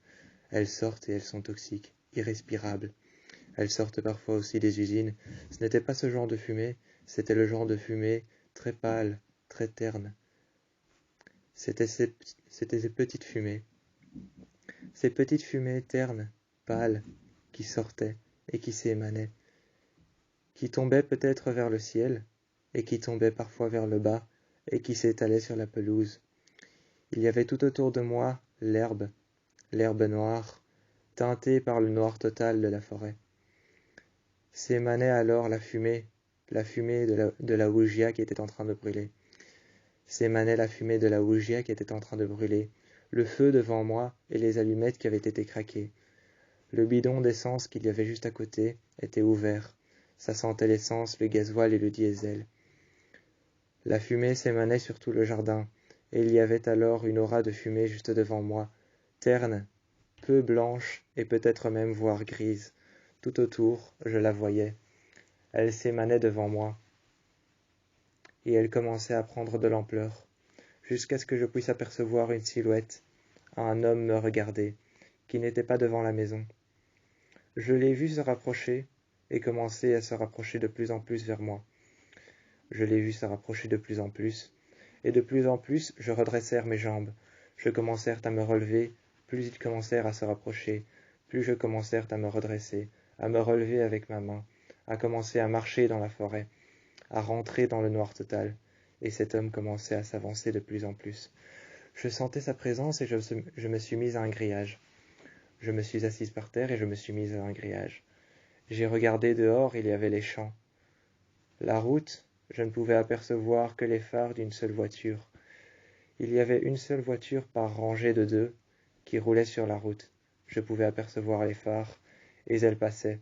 Elles sortent et elles sont toxiques, irrespirables. Elles sortent parfois aussi des usines. Ce n'était pas ce genre de fumée, c'était le genre de fumée très pâle, très terne. C'était ces petites fumées. ces petites fumées ternes, pâles, qui sortaient et qui s'émanaient, qui tombaient peut-être vers le ciel, et qui tombaient parfois vers le bas, et qui s'étalaient sur la pelouse. Il y avait tout autour de moi l'herbe noire, teintée par le noir total de la forêt. S'émanait alors la fumée de la Ouija qui était en train de brûler. S'émanait la fumée de la Ouija qui était en train de brûler, le feu devant moi et les allumettes qui avaient été craquées. Le bidon d'essence qu'il y avait juste à côté était ouvert. Ça sentait l'essence, le gasoil et le diesel. La fumée s'émanait sur tout le jardin, et il y avait alors une aura de fumée juste devant moi, terne, peu blanche et peut-être même voire grise. Tout autour, je la voyais. Elle s'émanait devant moi, et elle commençait à prendre de l'ampleur, jusqu'à ce que je puisse apercevoir une silhouette, un homme me regarder, qui n'était pas devant la maison. Je l'ai vu se rapprocher, et commencer à se rapprocher de plus en plus vers moi. Je l'ai vu se rapprocher de plus en plus, et de plus en plus je redressèrent mes jambes. Je commencèrent à me relever, plus ils commencèrent à se rapprocher, plus je commencèrent à me redresser, à me relever avec ma main, à commencer à marcher dans la forêt, à rentrer dans le noir total, et cet homme commençait à s'avancer de plus en plus. Je sentais sa présence et je me suis mise à un grillage. Je me suis assise par terre et je me suis mise à un grillage. J'ai regardé dehors, il y avait les champs. La route, je ne pouvais apercevoir que les phares d'une seule voiture. Il y avait une seule voiture par rangée de deux qui roulait sur la route. Je pouvais apercevoir les phares, et elles passaient.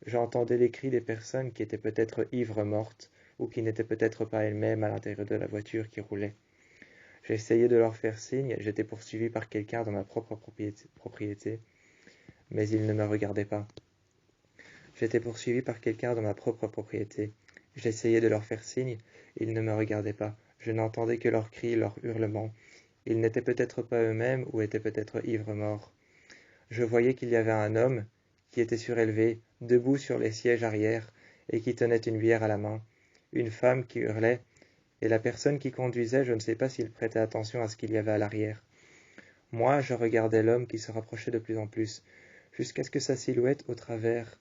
J'entendais les cris des personnes qui étaient peut-être ivres mortes, ou qui n'étaient peut-être pas elles-mêmes à l'intérieur de la voiture qui roulait. J'essayais de leur faire signe, j'étais poursuivi par quelqu'un dans ma propre propriété, mais ils ne me regardaient pas. J'étais poursuivi par quelqu'un dans ma propre propriété. J'essayais de leur faire signe, ils ne me regardaient pas. Je n'entendais que leurs cris, leurs hurlements. Ils n'étaient peut-être pas eux-mêmes ou étaient peut-être ivres morts. Je voyais qu'il y avait un homme qui était surélevé, debout sur les sièges arrière, et qui tenait une bière à la main, une femme qui hurlait, et la personne qui conduisait, je ne sais pas s'il prêtait attention à ce qu'il y avait à l'arrière. Moi, je regardais l'homme qui se rapprochait de plus en plus, jusqu'à ce que sa silhouette, au travers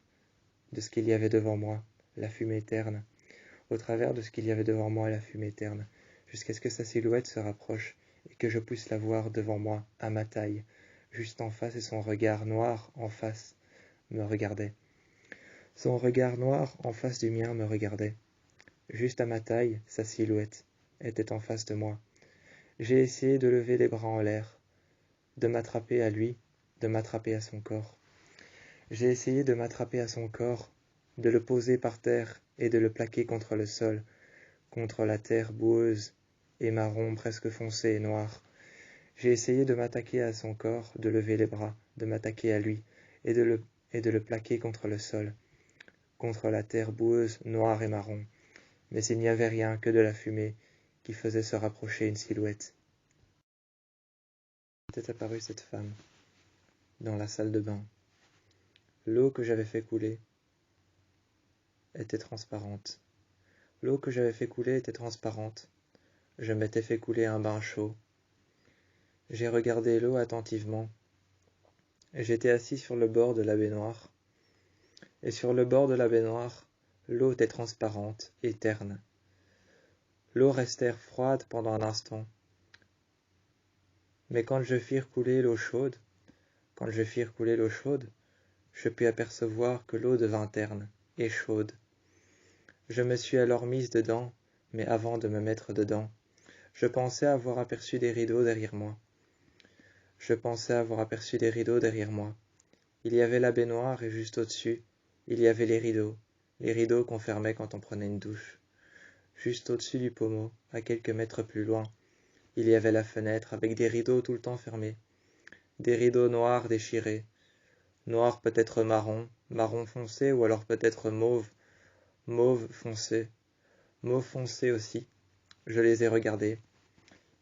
de ce qu'il y avait devant moi, la fumée terne, au travers de ce qu'il y avait devant moi, la fumée terne, jusqu'à ce que sa silhouette se rapproche, et que je puisse la voir devant moi, à ma taille, juste en face, et son regard noir en face me regardait. Son regard noir en face du mien me regardait. Juste à ma taille, sa silhouette était en face de moi. J'ai essayé de lever les bras en l'air, de m'attraper à lui, de m'attraper à son corps. J'ai essayé de m'attraper à son corps, de le poser par terre et de le plaquer contre le sol, contre la terre boueuse et marron presque foncé et noir. J'ai essayé de m'attaquer à son corps, de lever les bras, de m'attaquer à lui et de le plaquer contre le sol, contre la terre boueuse, noire et marron. Mais il n'y avait rien que de la fumée qui faisait se rapprocher une silhouette. Était apparue cette femme, dans la salle de bain. L'eau que j'avais fait couler était transparente. L'eau que j'avais fait couler était transparente. Je m'étais fait couler un bain chaud. J'ai regardé l'eau attentivement. J'étais assis sur le bord de la baignoire. Et sur le bord de la baignoire, l'eau était transparente et terne. L'eau restait froide pendant un instant. Mais quand je fis couler l'eau chaude, je pus apercevoir que l'eau devint terne et chaude. Je me suis alors mise dedans, mais avant de me mettre dedans, je pensais avoir aperçu des rideaux derrière moi. Il y avait la baignoire et juste au-dessus, il y avait les rideaux qu'on fermait quand on prenait une douche. Juste au-dessus du pommeau, à quelques mètres plus loin, il y avait la fenêtre avec des rideaux tout le temps fermés. Des rideaux noirs déchirés. Noir peut-être marron, marron foncé ou alors peut-être mauve, mauve foncé aussi. Je les ai regardés.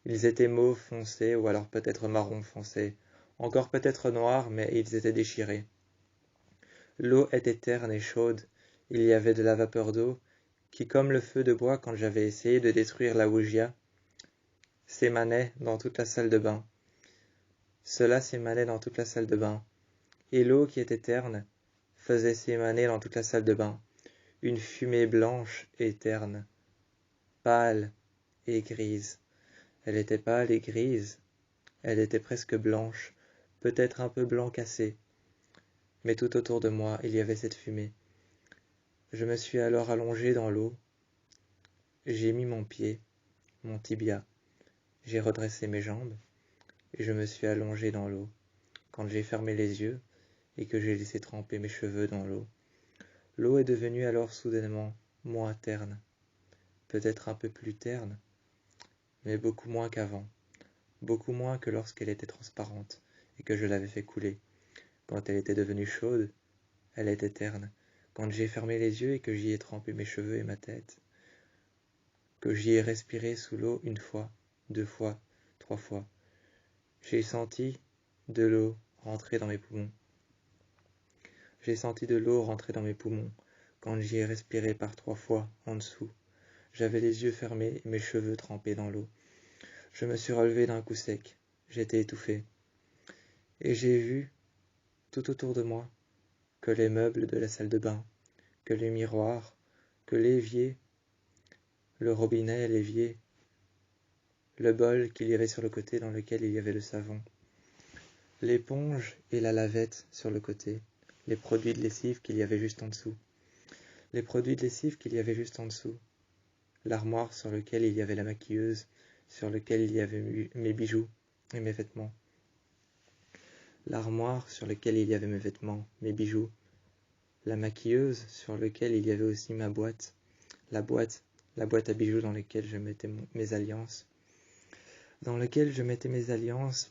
Ils étaient mauve foncé ou alors peut-être marron foncé, encore peut-être noirs, mais ils étaient déchirés. L'eau était terne et chaude. Il y avait de la vapeur d'eau qui, comme le feu de bois quand j'avais essayé de détruire la Ouija, s'émanait dans toute la salle de bain. Cela s'émanait dans toute la salle de bain, et l'eau qui était terne faisait s'émaner dans toute la salle de bain une fumée blanche et terne, pâle et grise. Elle était pâle et grise, elle était presque blanche, peut-être un peu blanc cassé, mais tout autour de moi il y avait cette fumée. Je me suis alors allongé dans l'eau, j'ai mis mon pied, mon tibia, j'ai redressé mes jambes, et je me suis allongé dans l'eau. Quand j'ai fermé les yeux, et que j'ai laissé tremper mes cheveux dans l'eau, l'eau est devenue alors soudainement moins terne, peut-être un peu plus terne, mais beaucoup moins qu'avant, beaucoup moins que lorsqu'elle était transparente, et que je l'avais fait couler. Quand elle était devenue chaude, elle était terne. Quand j'ai fermé les yeux et que j'y ai trempé mes cheveux et ma tête, que j'y ai respiré sous l'eau une fois, 2 fois, 3 fois, j'ai senti de l'eau rentrer dans mes poumons. J'ai senti de l'eau rentrer dans mes poumons quand j'y ai respiré par 3 fois en dessous. J'avais les yeux fermés et mes cheveux trempés dans l'eau. Je me suis relevé d'un coup sec. J'étais étouffé. Et j'ai vu, tout autour de moi, que les meubles de la salle de bain, que les miroirs, que l'évier, le robinet, l'évier, le bol qu'il y avait sur le côté dans lequel il y avait le savon, l'éponge et la lavette sur le côté, les produits de lessive qu'il y avait juste en dessous, les produits de lessive qu'il y avait juste en dessous, l'armoire sur lequel il y avait la maquilleuse, sur lequel il y avait mes bijoux et mes vêtements, l'armoire sur lequel il y avait mes vêtements, mes bijoux, la maquilleuse sur lequel il y avait aussi ma boîte, la boîte à bijoux dans laquelle je mettais mes alliances,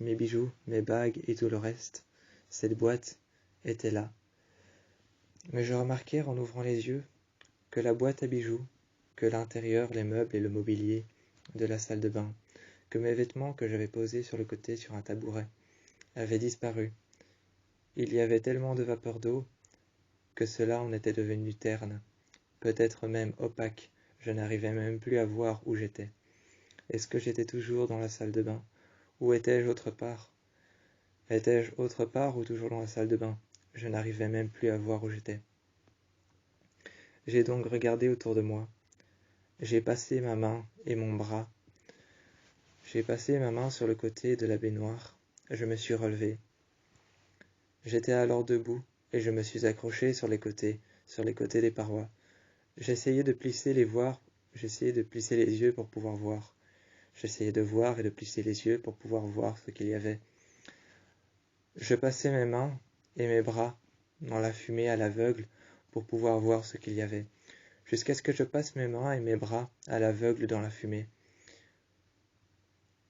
mes bijoux, mes bagues et tout le reste. Cette boîte était là. Mais je remarquai en ouvrant les yeux que la boîte à bijoux, que l'intérieur, les meubles et le mobilier de la salle de bain, que mes vêtements que j'avais posés sur le côté sur un tabouret avaient disparu. Il y avait tellement de vapeur d'eau que cela en était devenu terne, peut-être même opaque. Je n'arrivais même plus à voir où j'étais. Est-ce que j'étais toujours dans la salle de bain? Ou étais-je autre part? Étais-je autre part ou toujours dans la salle de bain? Je n'arrivais même plus à voir où j'étais. J'ai donc regardé autour de moi. J'ai passé ma main et mon bras. J'ai passé ma main sur le côté de la baignoire. Je me suis relevé. J'étais alors debout et je me suis accroché sur les côtés des parois. J'essayais de plisser les yeux pour pouvoir voir. J'essayais de voir et de plisser les yeux pour pouvoir voir ce qu'il y avait. Je passais mes mains et mes bras dans la fumée à l'aveugle pour pouvoir voir ce qu'il y avait, jusqu'à ce que je passe mes mains et mes bras à l'aveugle dans la fumée.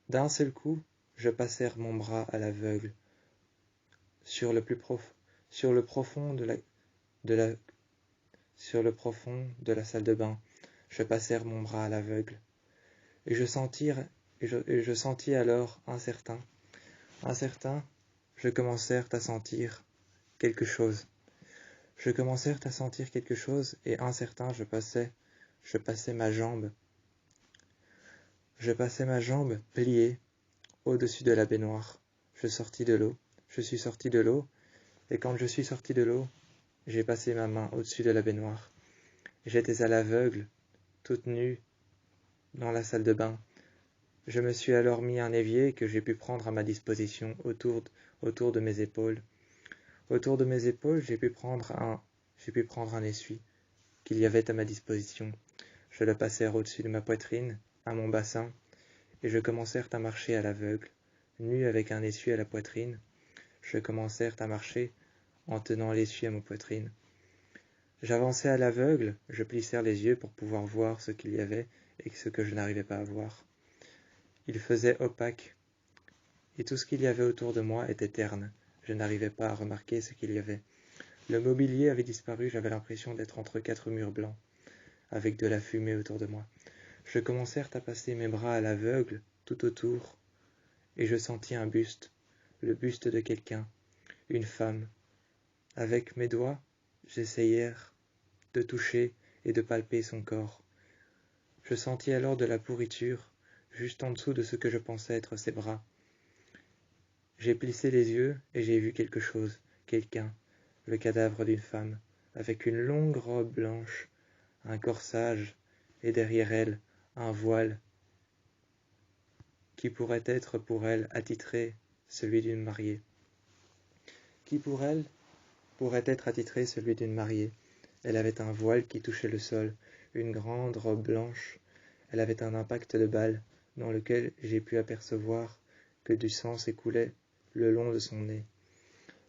D'un seul coup, je passai mon bras à l'aveugle sur le profond de la salle de bain. Je passai mon bras à l'aveugle et je sentis alors incertain, je commençai à sentir quelque chose. Et incertain, je passais ma jambe. Je passais ma jambe pliée au-dessus de la baignoire. Je suis sorti de l'eau, et quand je suis sorti de l'eau, j'ai passé ma main au-dessus de la baignoire. J'étais à l'aveugle, toute nue, dans la salle de bain. Je me suis alors mis un évier que j'ai pu prendre à ma disposition autour de mes épaules. Autour de mes épaules, j'ai pu prendre un essuie qu'il y avait à ma disposition. Je le passai au-dessus de ma poitrine, à mon bassin, et je commençai à marcher à l'aveugle, nu avec un essuie à la poitrine. Je commençai à marcher en tenant l'essuie à ma poitrine. J'avançai à l'aveugle, je plissai les yeux pour pouvoir voir ce qu'il y avait et ce que je n'arrivais pas à voir. Il faisait opaque, et tout ce qu'il y avait autour de moi était terne. Je n'arrivais pas à remarquer ce qu'il y avait. Le mobilier avait disparu, j'avais l'impression d'être entre 4 murs blancs, avec de la fumée autour de moi. Je commençai à passer mes bras à l'aveugle, tout autour, et je sentis un buste, le buste de quelqu'un, une femme. Avec mes doigts, j'essayai de toucher et de palper son corps. Je sentis alors de la pourriture, juste en dessous de ce que je pensais être ses bras. J'ai plissé les yeux et j'ai vu quelque chose, quelqu'un, le cadavre d'une femme, avec une longue robe blanche, un corsage, et derrière elle, un voile, qui pourrait être pour elle attitré celui d'une mariée. Qui pour elle pourrait être attitré celui d'une mariée. Elle avait un voile qui touchait le sol, une grande robe blanche. Elle avait un impact de balle, dans lequel j'ai pu apercevoir que du sang s'écoulait le long de son nez.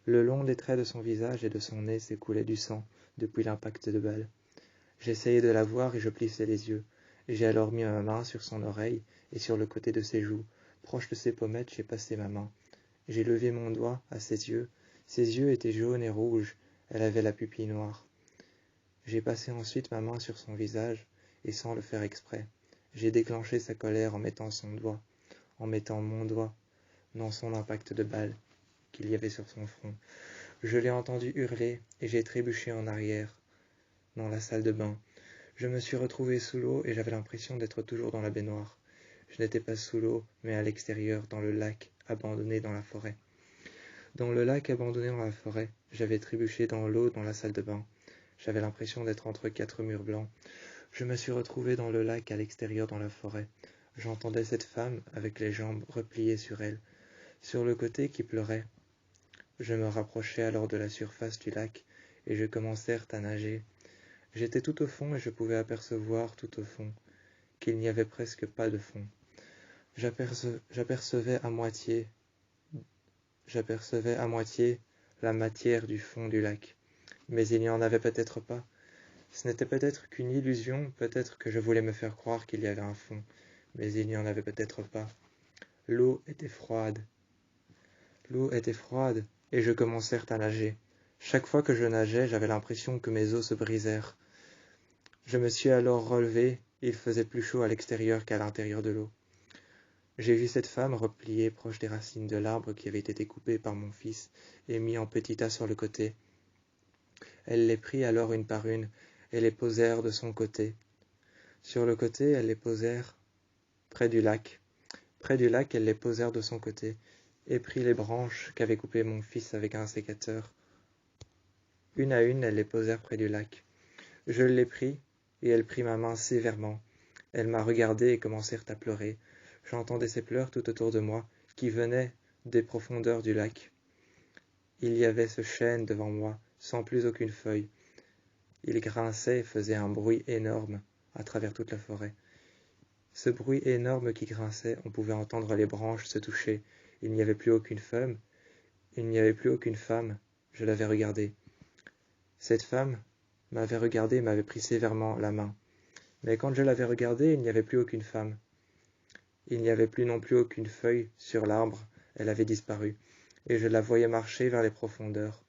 Le long des traits de son visage et de son nez s'écoulait du sang depuis l'impact de balle. J'essayai de la voir et je plissai les yeux. J'ai alors mis ma main sur son oreille et sur le côté de ses joues. Proche de ses pommettes, j'ai passé ma main. J'ai levé mon doigt à ses yeux. Ses yeux étaient jaunes et rouges. Elle avait la pupille noire. J'ai passé ensuite ma main sur son visage et sans le faire exprès. J'ai déclenché sa colère en mettant mon doigt dans son impact de balle qu'il y avait sur son front. Je l'ai entendu hurler et j'ai trébuché en arrière dans la salle de bain. Je me suis retrouvé sous l'eau et j'avais l'impression d'être toujours dans la baignoire. Je n'étais pas sous l'eau, mais à l'extérieur, dans le lac, abandonné dans la forêt. Dans le lac abandonné dans la forêt, j'avais trébuché dans l'eau dans la salle de bain. J'avais l'impression d'être entre 4 murs blancs. Je me suis retrouvé dans le lac à l'extérieur dans la forêt. J'entendais cette femme avec les jambes repliées sur elle, sur le côté qui pleurait. Je me rapprochai alors de la surface du lac et je commençai à nager. J'étais tout au fond et je pouvais apercevoir tout au fond qu'il n'y avait presque pas de fond. J'apercevais à moitié la matière du fond du lac, mais il n'y en avait peut-être pas. Ce n'était peut-être qu'une illusion, peut-être que je voulais me faire croire qu'il y avait un fond, mais il n'y en avait peut-être pas. L'eau était froide, et je commençai à nager. Chaque fois que je nageais, j'avais l'impression que mes os se brisèrent. Je me suis alors relevé, il faisait plus chaud à l'extérieur qu'à l'intérieur de l'eau. J'ai vu cette femme repliée proche des racines de l'arbre qui avait été coupé par mon fils et mis en petits tas sur le côté. Elle les prit alors une par une et les posèrent de son côté. Sur le côté, elles les posèrent près du lac. Près du lac, elles les posèrent de son côté et prit les branches qu'avait coupées mon fils avec un sécateur. Une à une, elles les posèrent près du lac. Je les pris et elle prit ma main sévèrement. Elle m'a regardé et commencèrent à pleurer. J'entendais ses pleurs tout autour de moi, qui venaient des profondeurs du lac. Il y avait ce chêne devant moi, sans plus aucune feuille. Il grinçait et faisait un bruit énorme à travers toute la forêt. Ce bruit énorme qui grinçait, on pouvait entendre les branches se toucher. Il n'y avait plus aucune femme. Je l'avais regardée. Cette femme m'avait regardé et m'avait pris sévèrement la main. Mais quand je l'avais regardée, il n'y avait plus aucune femme. Il n'y avait plus non plus aucune feuille sur l'arbre, elle avait disparu, et je la voyais marcher vers les profondeurs.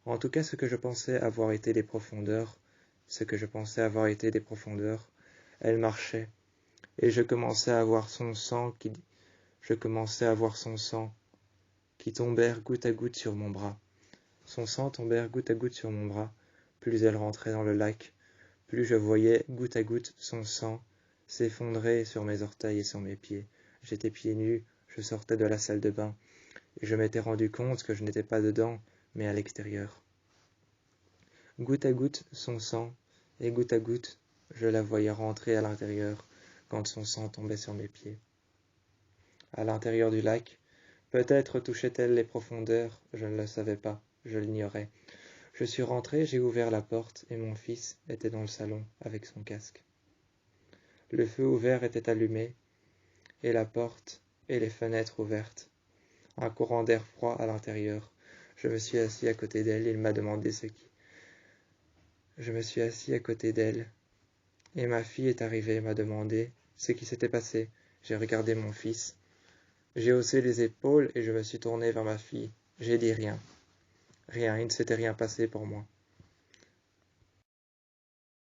En tout cas, ce que je pensais avoir été des profondeurs, elle marchait, et je commençais à voir son sang qui tombèrent goutte à goutte sur mon bras. Son sang tombèrent goutte à goutte sur mon bras. Plus elle rentrait dans le lac, plus je voyais goutte à goutte son sang s'effondrer sur mes orteils et sur mes pieds. J'étais pieds nus, je sortais de la salle de bain, et je m'étais rendu compte que je n'étais pas dedans, mais à l'extérieur. Goutte à goutte son sang, et goutte à goutte, je la voyais rentrer à l'intérieur quand son sang tombait sur mes pieds. À l'intérieur du lac, peut-être touchait-elle les profondeurs, je ne le savais pas, je l'ignorais. Je suis rentré, j'ai ouvert la porte, et mon fils était dans le salon avec son casque. Le feu ouvert était allumé, et la porte et les fenêtres ouvertes. Un courant d'air froid à l'intérieur. Je me suis assis à côté d'elle, il m'a demandé ce qui. Je me suis assis à côté d'elle, et ma fille est arrivée et m'a demandé ce qui s'était passé. J'ai regardé mon fils. J'ai haussé les épaules et je me suis tourné vers ma fille. J'ai dit rien. Rien, il ne s'était rien passé pour moi.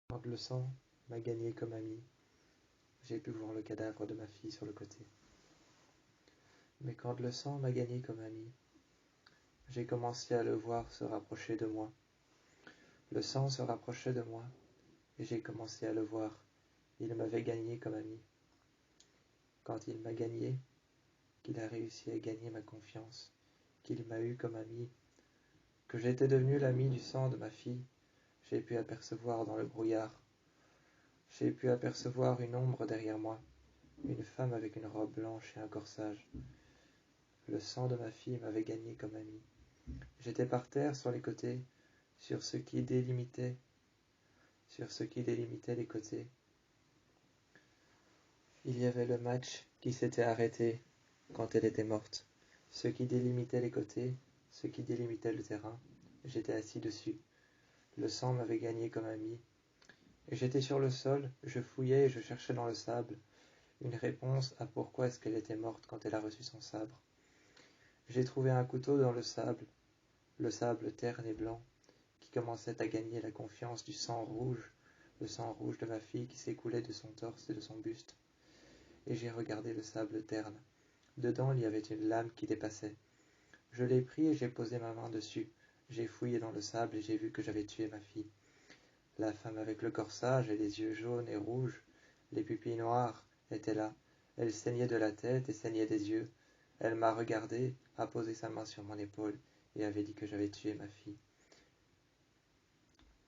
Quand le sang m'a gagné comme ami, j'ai pu voir le cadavre de ma fille sur le côté. Mais quand le sang m'a gagné comme ami, j'ai commencé à le voir se rapprocher de moi. Le sang se rapprochait de moi, et j'ai commencé à le voir. Il m'avait gagné comme ami. Quand il m'a gagné, qu'il a réussi à gagner ma confiance, qu'il m'a eu comme ami, que j'étais devenu l'ami du sang de ma fille, j'ai pu apercevoir dans le brouillard. J'ai pu apercevoir une ombre derrière moi, une femme avec une robe blanche et un corsage. Le sang de ma fille m'avait gagné comme ami. J'étais par terre sur les côtés, sur ce qui délimitait les côtés. Il y avait le match qui s'était arrêté quand elle était morte. Ce qui délimitait les côtés, ce qui délimitait le terrain, j'étais assis dessus. Le sang m'avait gagné comme ami. Et j'étais sur le sol, je fouillais et je cherchais dans le sable une réponse à pourquoi est-ce qu'elle était morte quand elle a reçu son sabre. J'ai trouvé un couteau dans le sable terne et blanc, qui commençait à gagner la confiance du sang rouge, le sang rouge de ma fille qui s'écoulait de son torse et de son buste. Et j'ai regardé le sable terne. Dedans, il y avait une lame qui dépassait. Je l'ai pris et j'ai posé ma main dessus. J'ai fouillé dans le sable et j'ai vu que j'avais tué ma fille. La femme avec le corsage et les yeux jaunes et rouges, les pupilles noires, était là. Elle saignait de la tête et saignait des yeux. Elle m'a regardé, a posé sa main sur mon épaule et avait dit que j'avais tué ma fille.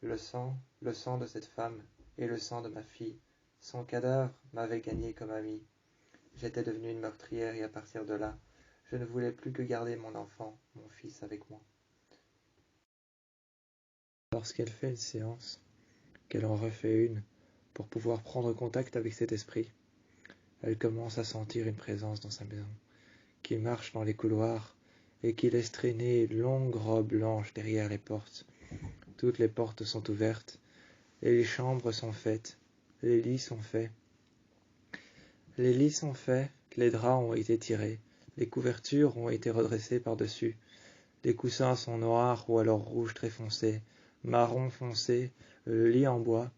Le sang de cette femme et le sang de ma fille, son cadavre m'avait gagné comme ami. J'étais devenue une meurtrière et à partir de là, je ne voulais plus que garder mon enfant, mon fils avec moi. Lorsqu'elle fait une séance, qu'elle en refait une, pour pouvoir prendre contact avec cet esprit, elle commence à sentir une présence dans sa maison, qui marche dans les couloirs et qui laisse traîner une longue robe blanche derrière les portes. Toutes les portes sont ouvertes et les chambres sont faites, les lits sont faits. Les lits sont faits, les draps ont été tirés, les couvertures ont été redressées par-dessus, les coussins sont noirs ou alors rouge très foncé, marron foncé, le lit en bois,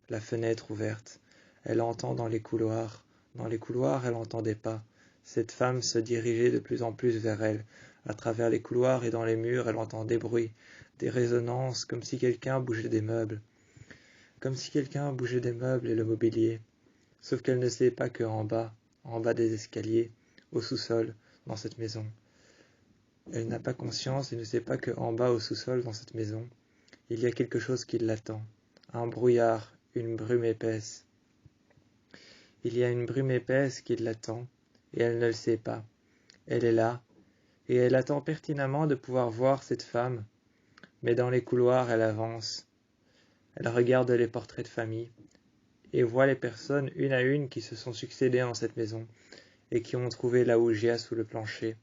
la fenêtre ouverte. Elle entend dans les couloirs elle entend des pas. Cette femme se dirigeait de plus en plus vers elle. À travers les couloirs et dans les murs, elle entend des bruits, des résonances, comme si quelqu'un bougeait des meubles. Comme si quelqu'un bougeait des meubles et le mobilier. Sauf qu'elle ne sait pas que en bas des escaliers, au sous-sol, dans cette maison. Elle n'a pas conscience et ne sait pas que en bas au sous-sol, dans cette maison, il y a quelque chose qui l'attend. Un brouillard, une brume épaisse. Il y a une brume épaisse qui l'attend, et elle ne le sait pas. Elle est là, et elle attend pertinemment de pouvoir voir cette femme, mais dans les couloirs, elle avance. Elle regarde les portraits de famille, et voit les personnes une à une qui se sont succédées dans cette maison, et qui ont trouvé la Ouija sous le plancher.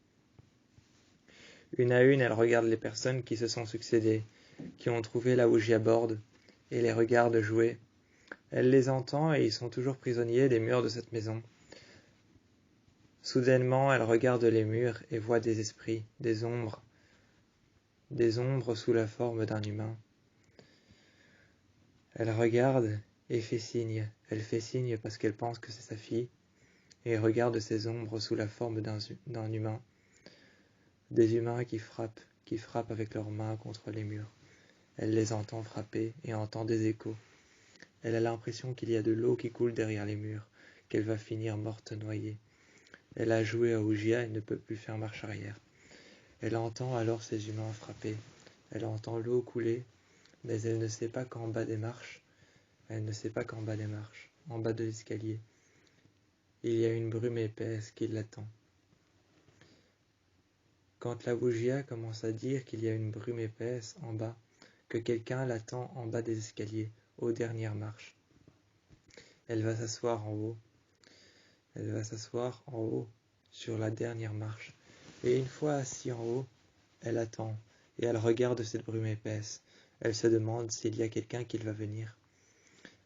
Une à une, elle regarde les personnes qui se sont succédées, qui ont trouvé la Ouija board, et les regarde jouer. Elle les entend et ils sont toujours prisonniers des murs de cette maison. Soudainement, elle regarde les murs et voit des esprits, des ombres sous la forme d'un humain. Elle regarde et fait signe. Elle fait signe parce qu'elle pense que c'est sa fille et regarde ces ombres sous la forme d'un humain. Des humains qui frappent avec leurs mains contre les murs. Elle les entend frapper et entend des échos. Elle a l'impression qu'il y a de l'eau qui coule derrière les murs, qu'elle va finir morte noyée. Elle a joué à Ouija et ne peut plus faire marche arrière. Elle entend alors ces humains frapper. Elle entend l'eau couler, mais elle ne sait pas qu'en bas des marches, en bas de l'escalier, il y a une brume épaisse qui l'attend. Quand la Ouija commence à dire qu'il y a une brume épaisse en bas, que quelqu'un l'attend en bas des escaliers, aux dernières marches, elle va s'asseoir en haut. Elle va s'asseoir en haut, sur la dernière marche. Et une fois assise en haut, elle attend, et elle regarde cette brume épaisse. Elle se demande s'il y a quelqu'un qui va venir.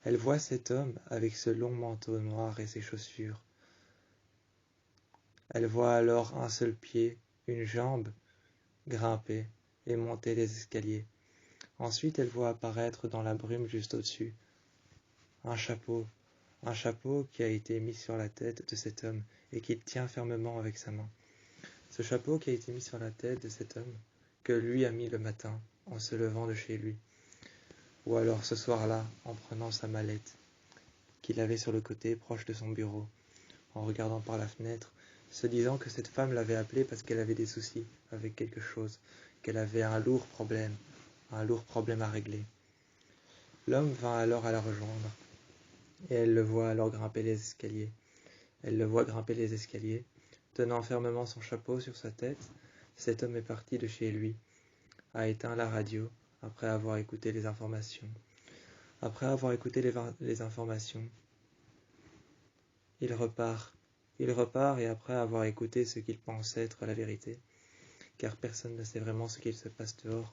Elle voit cet homme avec ce long manteau noir et ses chaussures. Elle voit alors un seul pied, une jambe, grimper et monter les escaliers. Ensuite, elle voit apparaître dans la brume juste au-dessus un chapeau qui a été mis sur la tête de cet homme et qu'il tient fermement avec sa main. Ce chapeau qui a été mis sur la tête de cet homme, que lui a mis le matin en se levant de chez lui, ou alors ce soir-là en prenant sa mallette qu'il avait sur le côté proche de son bureau, en regardant par la fenêtre se disant que cette femme l'avait appelée parce qu'elle avait des soucis avec quelque chose, qu'elle avait un lourd problème à régler. L'homme vint alors à la rejoindre, et elle le voit alors grimper les escaliers. Elle le voit grimper les escaliers, tenant fermement son chapeau sur sa tête. Cet homme est parti de chez lui, a éteint la radio, après avoir écouté les informations. Après avoir écouté les informations, il repart. Il repart et après avoir écouté ce qu'il pense être la vérité, car personne ne sait vraiment ce qu'il se passe dehors.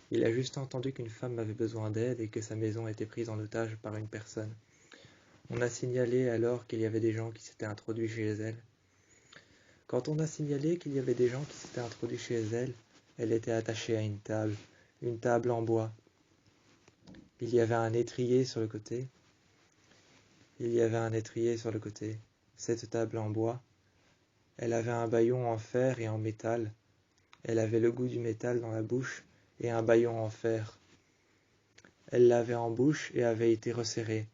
Il a juste entendu qu'une femme avait besoin d'aide et que sa maison était prise en otage par une personne. On a signalé alors qu'il y avait des gens qui s'étaient introduits chez elle. Quand on a signalé qu'il y avait des gens qui s'étaient introduits chez elle, elle était attachée à une table en bois. Il y avait un étrier sur le côté. Cette table en bois, elle avait un bâillon en fer et en métal. Elle avait le goût du métal dans la bouche et un bâillon en fer. Elle l'avait en bouche et avait été resserrée.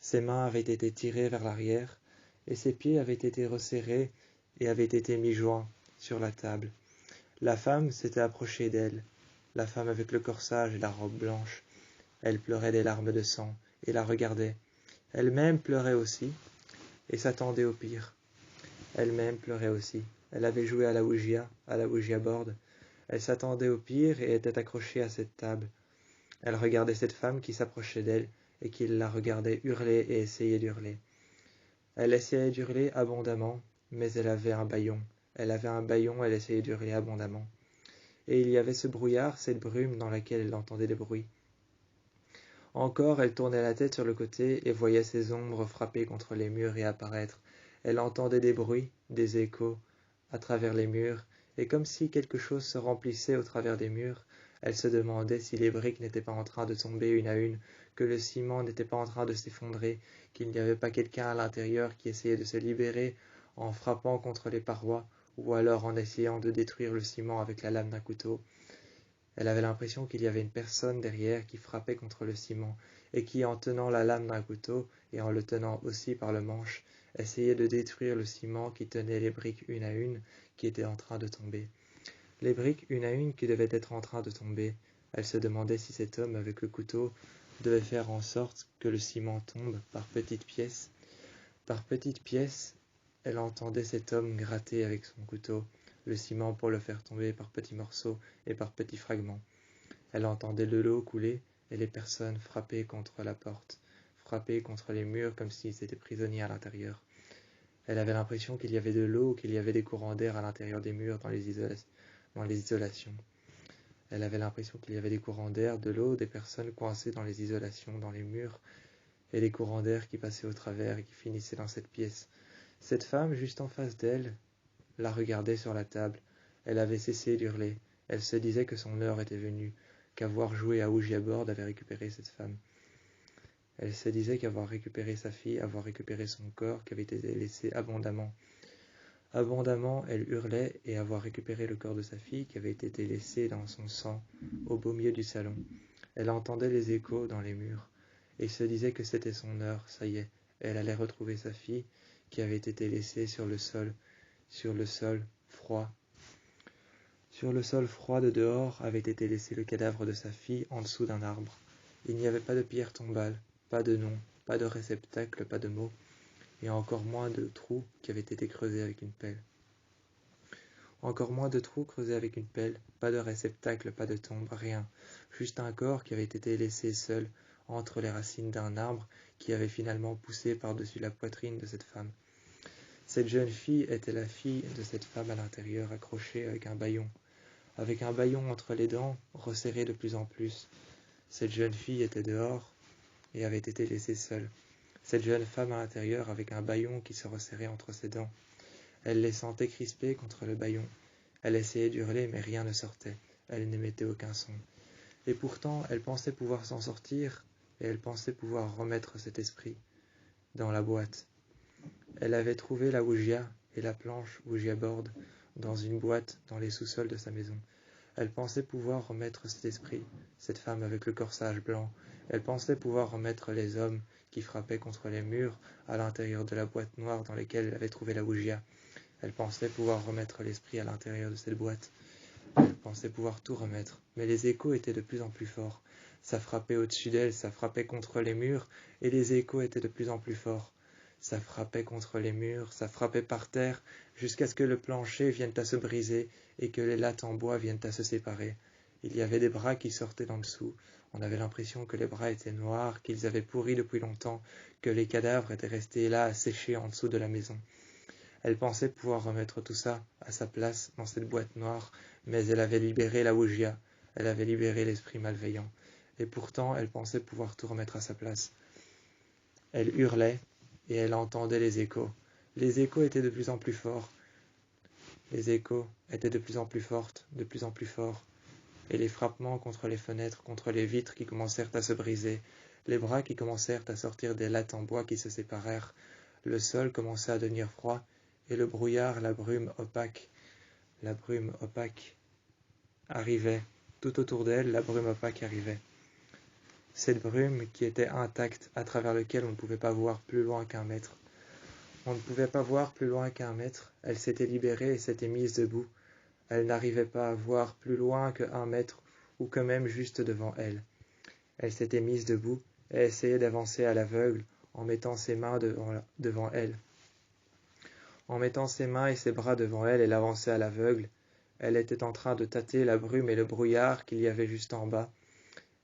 Ses mains avaient été tirées vers l'arrière et ses pieds avaient été resserrés et avaient été mis joints sur la table. La femme s'était approchée d'elle, la femme avec le corsage et la robe blanche. Elle pleurait des larmes de sang et la regardait. Elle-même pleurait aussi et s'attendait au pire. Elle-même pleurait aussi. Elle avait joué à la Ouija board. Elle s'attendait au pire et était accrochée à cette table. Elle regardait cette femme qui s'approchait d'elle et qui la regardait hurler et essayer d'hurler. Elle essayait d'hurler abondamment, mais elle avait un bâillon. Elle essayait d'hurler abondamment. Et il y avait ce brouillard, cette brume dans laquelle elle entendait des bruits. Encore, elle tournait la tête sur le côté et voyait ces ombres frapper contre les murs et apparaître. Elle entendait des bruits, des échos, à travers les murs, et comme si quelque chose se remplissait au travers des murs, elle se demandait si les briques n'étaient pas en train de tomber une à une, que le ciment n'était pas en train de s'effondrer, qu'il n'y avait pas quelqu'un à l'intérieur qui essayait de se libérer en frappant contre les parois, ou alors en essayant de détruire le ciment avec la lame d'un couteau. Elle avait l'impression qu'il y avait une personne derrière qui frappait contre le ciment, et qui, en tenant la lame d'un couteau, et en le tenant aussi par le manche, essayait de détruire le ciment qui tenait les briques une à une, qui étaient en train de tomber. Les briques une à une qui devaient être en train de tomber. Elle se demandait si cet homme avec le couteau devait faire en sorte que le ciment tombe par petites pièces. Par petites pièces, elle entendait cet homme gratter avec son couteau le ciment pour le faire tomber par petits morceaux et par petits fragments. Elle entendait de l'eau couler et les personnes frapper contre la porte, frapper contre les murs comme s'ils étaient prisonniers à l'intérieur. Elle avait l'impression qu'il y avait de l'eau, qu'il y avait des courants d'air à l'intérieur des murs dans les isolations. Elle avait l'impression qu'il y avait des courants d'air, de l'eau, des personnes coincées dans les isolations, dans les murs, et des courants d'air qui passaient au travers et qui finissaient dans cette pièce. Cette femme, juste en face d'elle, la regardait sur la table. Elle avait cessé d'hurler. Elle se disait que son heure était venue, qu'avoir joué à Ouija board avait récupéré cette femme. Elle se disait qu'avoir récupéré sa fille, avoir récupéré son corps qui avait été laissé abondamment. Abondamment, elle hurlait et avoir récupéré le corps de sa fille qui avait été laissé dans son sang au beau milieu du salon. Elle entendait les échos dans les murs et se disait que c'était son heure, ça y est, elle allait retrouver sa fille qui avait été laissée sur le sol froid. Sur le sol froid de dehors avait été laissé le cadavre de sa fille en dessous d'un arbre. Il n'y avait pas de pierre tombale, pas de nom, pas de réceptacle, pas de mots, et encore moins de trous qui avaient été creusés avec une pelle. Encore moins de trous creusés avec une pelle, pas de réceptacle, pas de tombe, rien, juste un corps qui avait été laissé seul entre les racines d'un arbre qui avait finalement poussé par-dessus la poitrine de cette femme. Cette jeune fille était la fille de cette femme à l'intérieur, accrochée avec un bâillon entre les dents, resserré de plus en plus. Cette jeune fille était dehors et avait été laissée seule. Cette jeune femme à l'intérieur avec un bâillon qui se resserrait entre ses dents. Elle les sentait crispés contre le bâillon. Elle essayait d'hurler, mais rien ne sortait. Elle n'émettait aucun son. Et pourtant, elle pensait pouvoir s'en sortir, et elle pensait pouvoir remettre cet esprit dans la boîte. Elle avait trouvé la Ouija et la planche Ouija board dans une boîte dans les sous-sols de sa maison. Elle pensait pouvoir remettre cet esprit, cette femme avec le corsage blanc. Elle pensait pouvoir remettre les hommes qui frappaient contre les murs à l'intérieur de la boîte noire dans laquelle elle avait trouvé la Ouija. Elle pensait pouvoir remettre l'esprit à l'intérieur de cette boîte. Elle pensait pouvoir tout remettre, mais les échos étaient de plus en plus forts. Ça frappait au-dessus d'elle, ça frappait contre les murs, et les échos étaient de plus en plus forts. Ça frappait contre les murs, ça frappait par terre, jusqu'à ce que le plancher vienne à se briser et que les lattes en bois viennent à se séparer. Il y avait des bras qui sortaient d'en dessous. On avait l'impression que les bras étaient noirs, qu'ils avaient pourri depuis longtemps, que les cadavres étaient restés là à sécher en dessous de la maison. Elle pensait pouvoir remettre tout ça à sa place dans cette boîte noire, mais elle avait libéré la Ouija, elle avait libéré l'esprit malveillant, et pourtant elle pensait pouvoir tout remettre à sa place. Elle hurlait, et elle entendait les échos. Les échos étaient de plus en plus forts. Les échos étaient de plus en plus fortes, de plus en plus forts, et les frappements contre les fenêtres, contre les vitres qui commencèrent à se briser, les bras qui commencèrent à sortir des lattes en bois qui se séparèrent, le sol commença à devenir froid, et le brouillard, la brume opaque arrivait. Tout autour d'elle, la brume opaque arrivait. Cette brume qui était intacte, à travers laquelle on ne pouvait pas voir plus loin qu'un mètre. On ne pouvait pas voir plus loin qu'un mètre, elle s'était libérée et s'était mise debout. Elle n'arrivait pas à voir plus loin que 1 mètre, ou que même juste devant elle. Elle s'était mise debout et essayait d'avancer à l'aveugle en mettant ses mains devant elle. En mettant ses mains et ses bras devant elle, elle avançait à l'aveugle. Elle était en train de tâter la brume et le brouillard qu'il y avait juste en bas.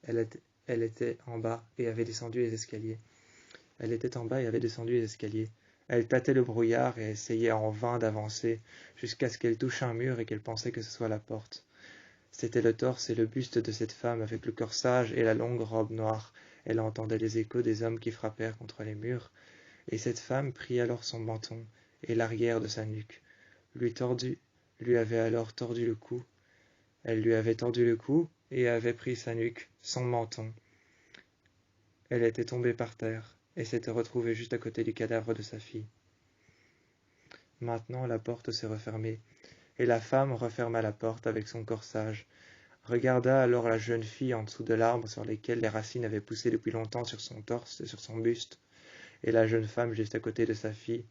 Elle était en bas et avait descendu les escaliers. Elle était en bas et avait descendu les escaliers. Elle tâtait le brouillard et essayait en vain d'avancer, jusqu'à ce qu'elle touche un mur et qu'elle pensait que ce soit la porte. C'était le torse et le buste de cette femme avec le corsage et la longue robe noire. Elle entendait les échos des hommes qui frappèrent contre les murs, et cette femme prit alors son menton et l'arrière de sa nuque, lui avait alors tordu le cou. Elle lui avait tordu le cou et avait pris sa nuque, son menton. Elle était tombée par terre et s'était retrouvée juste à côté du cadavre de sa fille. Maintenant la porte s'est refermée, et la femme referma la porte avec son corsage, regarda alors la jeune fille en dessous de l'arbre sur lequel les racines avaient poussé depuis longtemps sur son torse et sur son buste, et la jeune femme juste à côté de sa fille,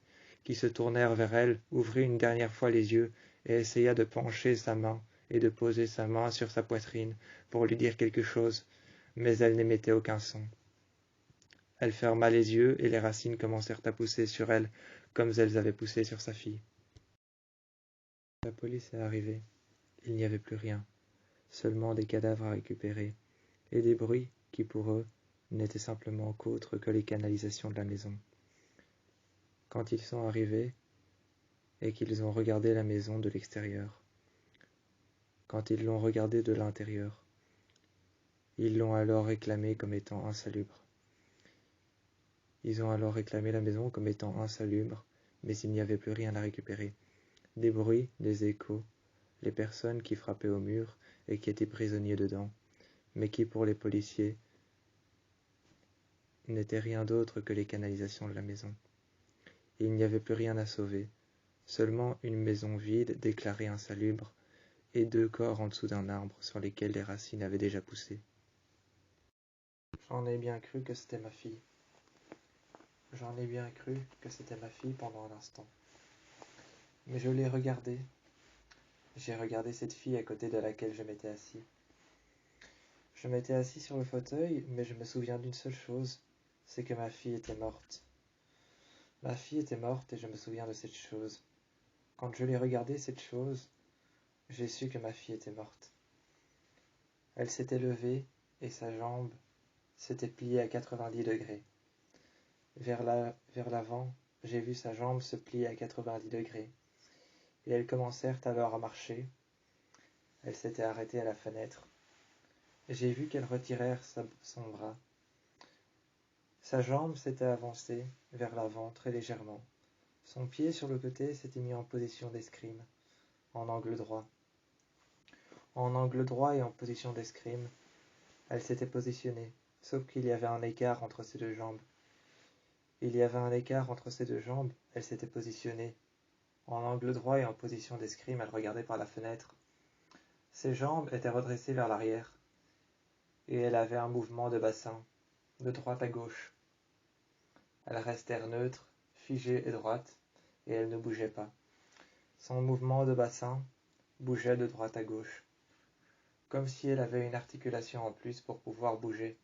qui se tournèrent vers elle, ouvrit une dernière fois les yeux et essaya de pencher sa main et de poser sa main sur sa poitrine pour lui dire quelque chose, mais elle n'émettait aucun son. Elle ferma les yeux et les racines commencèrent à pousser sur elle comme elles avaient poussé sur sa fille. La police est arrivée. Il n'y avait plus rien, seulement des cadavres à récupérer, et des bruits qui pour eux n'étaient simplement qu'autres que les canalisations de la maison. Quand ils sont arrivés et qu'ils ont regardé la maison de l'extérieur, quand ils l'ont regardée de l'intérieur, ils l'ont alors réclamée comme étant insalubre. Ils ont alors réclamé la maison comme étant insalubre, mais il n'y avait plus rien à récupérer. Des bruits, des échos, les personnes qui frappaient au mur et qui étaient prisonniers dedans, mais qui pour les policiers n'étaient rien d'autre que les canalisations de la maison. Il n'y avait plus rien à sauver, seulement une maison vide déclarée insalubre et 2 corps en dessous d'un arbre sur lesquels les racines avaient déjà poussé. J'en ai bien cru que c'était ma fille. J'en ai bien cru que c'était ma fille pendant un instant. Mais je l'ai regardée. J'ai regardé cette fille à côté de laquelle je m'étais assis. Je m'étais assis sur le fauteuil, mais je me souviens d'une seule chose, c'est que ma fille était morte. Ma fille était morte et je me souviens de cette chose. Quand je l'ai regardée, cette chose, j'ai su que ma fille était morte. Elle s'était levée et sa jambe s'était pliée à 90 degrés. Vers l'avant, j'ai vu sa jambe se plier à 90 degrés. Et elles commencèrent alors à marcher. Elle s'était arrêtée à la fenêtre. J'ai vu qu'elles retirèrent son bras. Sa jambe s'était avancée vers l'avant très légèrement. Son pied sur le côté s'était mis en position d'escrime, en angle droit. En angle droit et en position d'escrime, elle s'était positionnée, sauf qu'il y avait un écart entre ses deux jambes. Il y avait un écart entre ses deux jambes, elle s'était positionnée. En angle droit et en position d'escrime, elle regardait par la fenêtre. Ses jambes étaient redressées vers l'arrière, et elle avait un mouvement de bassin, de droite à gauche. Elles restèrent neutres, figées et droites, et elle ne bougeait pas. Son mouvement de bassin bougeait de droite à gauche, comme si elle avait une articulation en plus pour pouvoir bouger.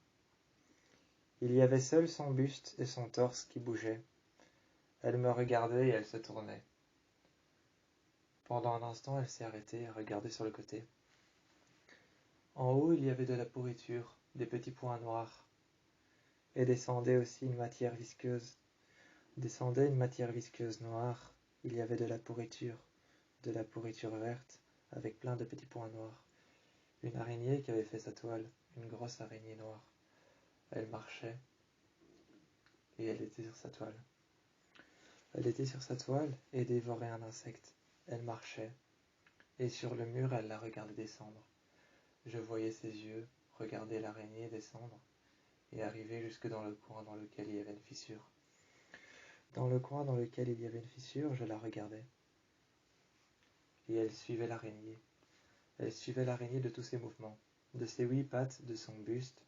Il y avait seul son buste et son torse qui bougeaient. Elle me regardait et elle se tournait. Pendant un instant, elle s'est arrêtée et regardait sur le côté. En haut, il y avait de la pourriture, des petits points noirs, et descendait aussi une matière visqueuse. Descendait une matière visqueuse noire, il y avait de la pourriture verte, avec plein de petits points noirs. Une araignée qui avait fait sa toile, une grosse araignée noire. Elle marchait, et elle était sur sa toile. Elle était sur sa toile et dévorait un insecte. Elle marchait, et sur le mur, elle la regardait descendre. Je voyais ses yeux regarder l'araignée descendre et arriver jusque dans le coin dans lequel il y avait une fissure. Dans le coin dans lequel il y avait une fissure, je la regardais. Et elle suivait l'araignée. Elle suivait l'araignée de tous ses mouvements, de ses 8 pattes, de son buste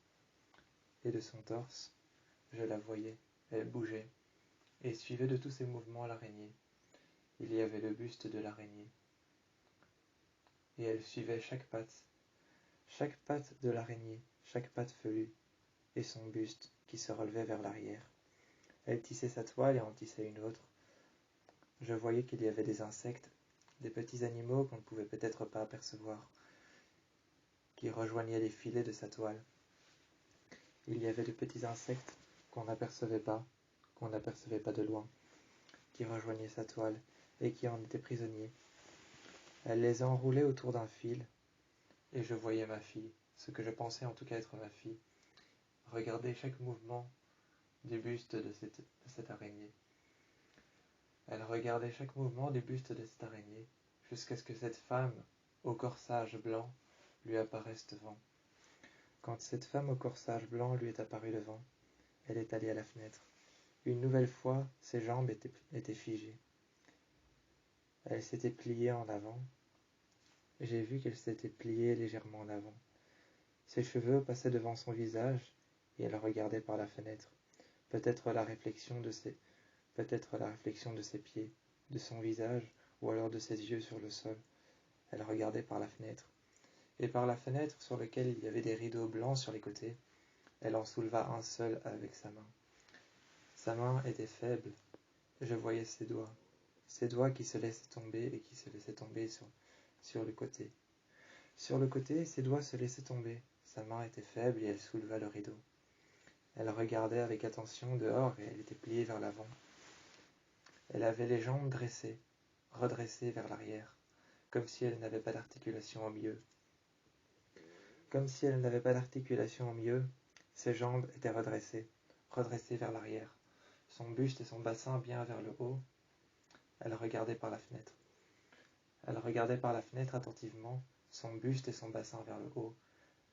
et de son torse. Je la voyais, elle bougeait, et suivait de tous ses mouvements l'araignée. Il y avait le buste de l'araignée. Et elle suivait chaque patte de l'araignée, chaque patte velue, et son buste qui se relevait vers l'arrière. Elle tissait sa toile et en tissait une autre. Je voyais qu'il y avait des insectes, des petits animaux qu'on ne pouvait peut-être pas apercevoir, qui rejoignaient les filets de sa toile. Il y avait de petits insectes qu'on n'apercevait pas de loin, qui rejoignaient sa toile et qui en étaient prisonniers. Elle les enroulait autour d'un fil, et je voyais ma fille, ce que je pensais en tout cas être ma fille, regarder chaque mouvement du buste de cette araignée. Elle regardait chaque mouvement du buste de cette araignée, jusqu'à ce que cette femme, au corsage blanc, lui apparaisse devant. Quand cette femme au corsage blanc lui est apparue devant, elle est allée à la fenêtre. Une nouvelle fois, ses jambes étaient figées. Elle s'était pliée en avant. J'ai vu qu'elle s'était pliée légèrement en avant. Ses cheveux passaient devant son visage, et elle regardait par la fenêtre. Peut-être la réflexion de ses pieds, de son visage, ou alors de ses yeux sur le sol. Elle regardait par la fenêtre. Et par la fenêtre sur laquelle il y avait des rideaux blancs sur les côtés, elle en souleva un seul avec sa main. Sa main était faible, je voyais ses doigts qui se laissaient tomber et qui se laissaient tomber sur le côté. Sur le côté, ses doigts se laissaient tomber, sa main était faible et elle souleva le rideau. Elle regardait avec attention dehors et elle était pliée vers l'avant. Elle avait les jambes dressées, redressées vers l'arrière, comme si elle n'avait pas d'articulation au milieu. Comme si elle n'avait pas d'articulation au milieu, ses jambes étaient redressées vers l'arrière, son buste et son bassin bien vers le haut. Elle regardait par la fenêtre. Elle regardait par la fenêtre attentivement, son buste et son bassin vers le haut.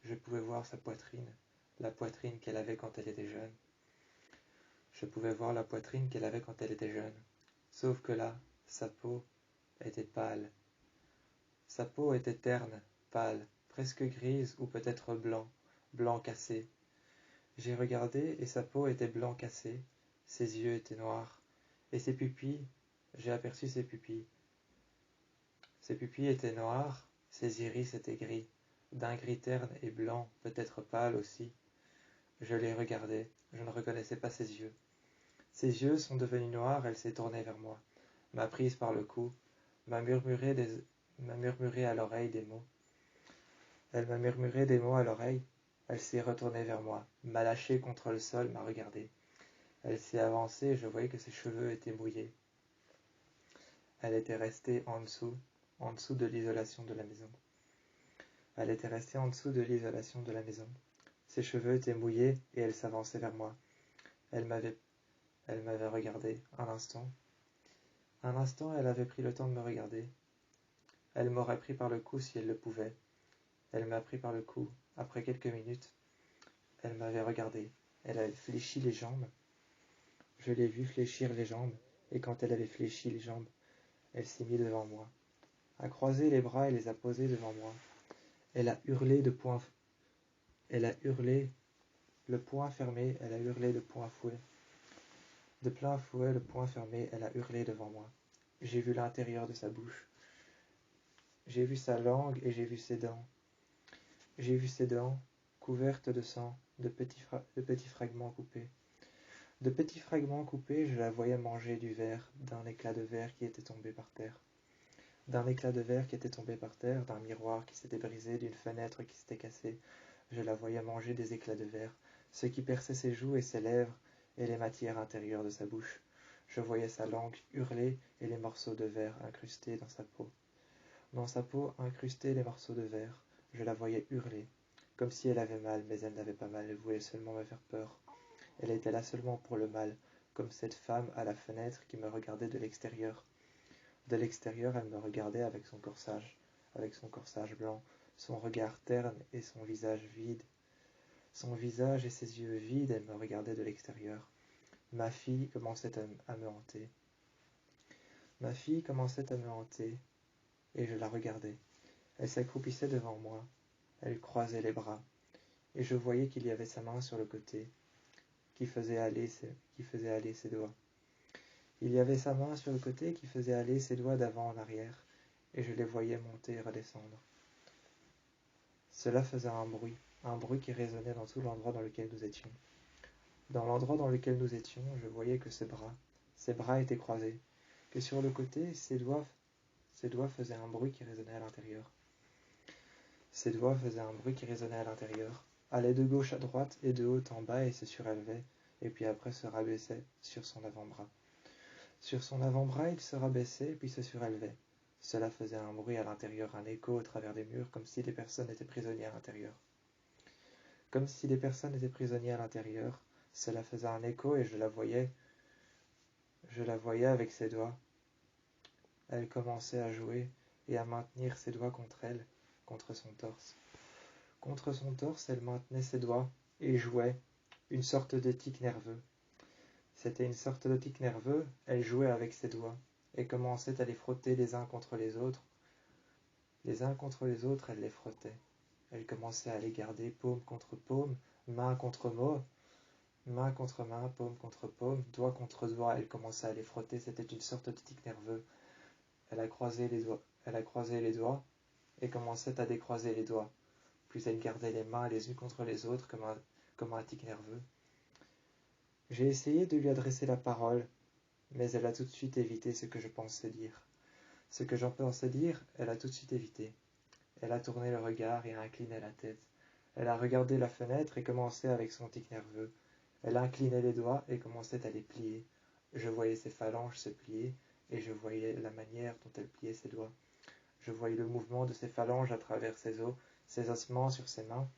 Je pouvais voir sa poitrine, la poitrine qu'elle avait quand elle était jeune. Je pouvais voir la poitrine qu'elle avait quand elle était jeune. Sauf que là, sa peau était pâle. Sa peau était terne, pâle, presque grise ou peut-être blanc cassé. J'ai regardé et sa peau était blanc cassé, ses yeux étaient noirs, et ses pupilles, j'ai aperçu ses pupilles. Ses pupilles étaient noires, ses iris étaient gris, d'un gris terne et blanc, peut-être pâle aussi. Je les regardais, je ne reconnaissais pas ses yeux. Ses yeux sont devenus noirs, elle s'est tournée vers moi, m'a prise par le cou, m'a murmuré à l'oreille des mots. Elle m'a murmuré des mots à l'oreille, elle s'est retournée vers moi, m'a lâché contre le sol, m'a regardé. Elle s'est avancée et je voyais que ses cheveux étaient mouillés. Elle était restée en dessous de l'isolation de la maison. Elle était restée en dessous de l'isolation de la maison. Ses cheveux étaient mouillés et elle s'avançait vers moi. Elle m'avait regardé un instant. Un instant, elle avait pris le temps de me regarder. Elle m'aurait pris par le cou si elle le pouvait. Elle m'a pris par le cou. Après quelques minutes, elle m'avait regardé. Elle avait fléchi les jambes. Je l'ai vue fléchir les jambes, et quand elle avait fléchi les jambes, elle s'est mise devant moi, a croisé les bras et les a posés devant moi. Elle a hurlé elle a hurlé, le poing fermé, elle a hurlé de plein fouet. De plein fouet, le poing fermé, elle a hurlé devant moi. J'ai vu l'intérieur de sa bouche. J'ai vu sa langue et j'ai vu ses dents. J'ai vu ses dents, couvertes de sang, de petits fragments coupés. De petits fragments coupés, je la voyais manger du verre, d'un éclat de verre qui était tombé par terre. D'un éclat de verre qui était tombé par terre, d'un miroir qui s'était brisé, d'une fenêtre qui s'était cassée. Je la voyais manger des éclats de verre, ce qui perçait ses joues et ses lèvres, et les matières intérieures de sa bouche. Je voyais sa langue hurler et les morceaux de verre incrustés dans sa peau. Dans sa peau incrustés les morceaux de verre, je la voyais hurler, comme si elle avait mal, mais elle n'avait pas mal, elle voulait seulement me faire peur. Elle était là seulement pour le mal, comme cette femme à la fenêtre qui me regardait de l'extérieur. De l'extérieur, elle me regardait avec son corsage blanc, son regard terne et son visage vide. Son visage et ses yeux vides, elle me regardait de l'extérieur. Ma fille commençait à me hanter. Ma fille commençait à me hanter, et je la regardais. Elle s'accroupissait devant moi, elle croisait les bras, et je voyais qu'il y avait sa main sur le côté, qui faisait aller ses doigts. Il y avait sa main sur le côté qui faisait aller ses doigts d'avant en arrière, et je les voyais monter et redescendre. Cela faisait un bruit qui résonnait dans tout l'endroit dans lequel nous étions. Dans l'endroit dans lequel nous étions, je voyais que ses bras étaient croisés, que sur le côté, ses doigts faisaient un bruit qui résonnait à l'intérieur. Ses doigts faisaient un bruit qui résonnait à l'intérieur, allaient de gauche à droite et de haut en bas et se surélevaient, et puis après se rabaissaient sur son avant-bras. Sur son avant-bras, il se rabaissait puis se surélevait. Cela faisait un bruit à l'intérieur, un écho au travers des murs, comme si des personnes étaient prisonnières à l'intérieur. Comme si des personnes étaient prisonnières à l'intérieur, cela faisait un écho et je la voyais avec ses doigts. Elle commençait à jouer et à maintenir ses doigts contre elle, contre son torse. Contre son torse, elle maintenait ses doigts et jouait, une sorte de tic nerveux. C'était une sorte de tic nerveux, elle jouait avec ses doigts, et commençait à les frotter les uns contre les autres. Les uns contre les autres, elle les frottait. Elle commençait à les garder paume contre paume, main contre main contre main, paume contre paume, doigt contre doigt, elle commençait à les frotter, c'était une sorte de tic nerveux. Elle a croisé les doigts, et commençait à décroiser les doigts. Plus elle gardait les mains les unes contre les autres comme un tic nerveux. J'ai essayé de lui adresser la parole, mais elle a tout de suite évité ce que je pensais dire. Ce que j'en pensais dire, elle a tout de suite évité. Elle a tourné le regard et a incliné la tête. Elle a regardé la fenêtre et commençait avec son tic nerveux. Elle inclinait les doigts et commençait à les plier. Je voyais ses phalanges se plier et je voyais la manière dont elle pliait ses doigts. Je voyais le mouvement de ses phalanges à travers ses os, ses ossements sur ses mains,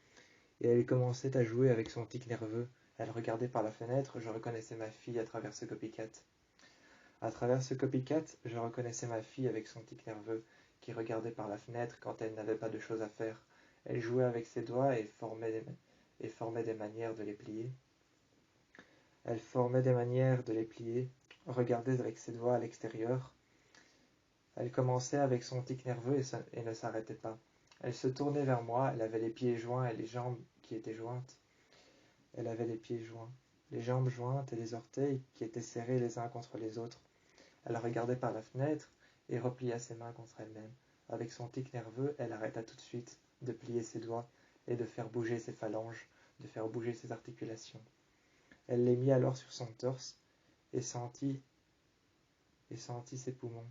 et elle commençait à jouer avec son tic nerveux. Elle regardait par la fenêtre, je reconnaissais ma fille à travers ce copycat. À travers ce copycat, je reconnaissais ma fille avec son tic nerveux, qui regardait par la fenêtre quand elle n'avait pas de choses à faire. Elle jouait avec ses doigts et formait des manières de les plier. Elle formait des manières de les plier, regardait avec ses doigts à l'extérieur. Elle commençait avec son tic nerveux et ne s'arrêtait pas. Elle se tournait vers moi, elle avait les pieds joints et les jambes qui étaient jointes. Elle avait les pieds joints, les jambes jointes et les orteils qui étaient serrés les uns contre les autres. Elle regardait par la fenêtre et replia ses mains contre elle-même. Avec son tic nerveux, elle arrêta tout de suite de plier ses doigts et de faire bouger ses phalanges, de faire bouger ses articulations. Elle les mit alors sur son torse et sentit ses poumons.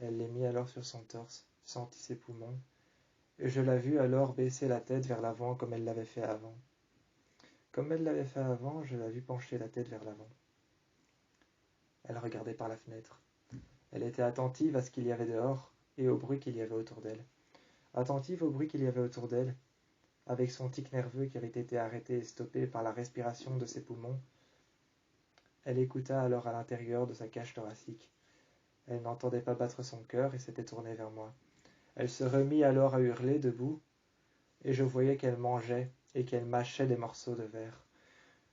Elle les mit alors sur son torse, sentit ses poumons, et je la vis alors baisser la tête vers l'avant comme elle l'avait fait avant. Comme elle l'avait fait avant, je la vis pencher la tête vers l'avant. Elle regardait par la fenêtre. Elle était attentive à ce qu'il y avait dehors et au bruit qu'il y avait autour d'elle. Attentive au bruit qu'il y avait autour d'elle, avec son tic nerveux qui avait été arrêté et stoppé par la respiration de ses poumons, elle écouta alors à l'intérieur de sa cage thoracique. Elle n'entendait pas battre son cœur et s'était tournée vers moi. Elle se remit alors à hurler debout, et je voyais qu'elle mangeait et qu'elle mâchait des morceaux de verre.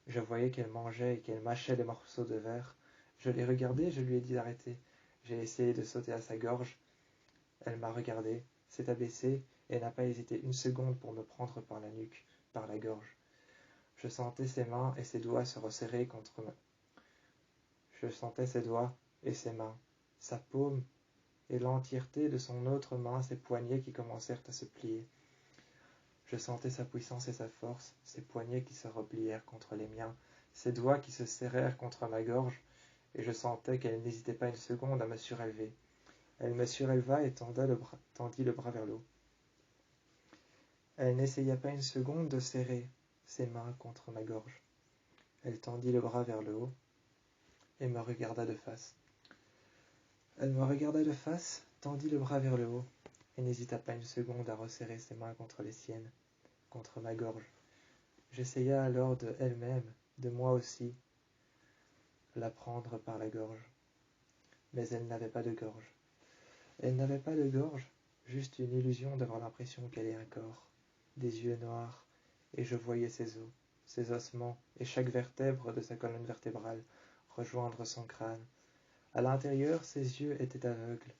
Je voyais qu'elle mangeait et qu'elle mâchait des morceaux de verre. Je l'ai regardée et je lui ai dit d'arrêter. J'ai essayé de sauter à sa gorge. Elle m'a regardé. s'est abaissée et n'a pas hésité une seconde pour me prendre par la nuque, par la gorge. Je sentais ses mains et ses doigts se resserrer contre moi. Je sentais ses doigts et ses mains, sa paume et l'entièreté de son autre main, ses poignets qui commencèrent à se plier. Je sentais sa puissance et sa force, ses poignets qui se replièrent contre les miens, ses doigts qui se serrèrent contre ma gorge, et je sentais qu'elle n'hésitait pas une seconde à me surélever. Elle me suréleva et tendit le bras vers le haut. Elle n'essaya pas une seconde de serrer ses mains contre ma gorge. Elle tendit le bras vers le haut et me regarda de face. Elle me regarda de face, tendit le bras vers le haut et n'hésita pas une seconde à resserrer ses mains contre les siennes, contre ma gorge. J'essaya alors de elle-même, de moi aussi, la prendre par la gorge. Mais elle n'avait pas de gorge. Elle n'avait pas de gorge, juste une illusion d'avoir l'impression qu'elle est un corps, des yeux noirs, et je voyais ses os, ses ossements et chaque vertèbre de sa colonne vertébrale rejoindre son crâne. À l'intérieur, ses yeux étaient aveugles.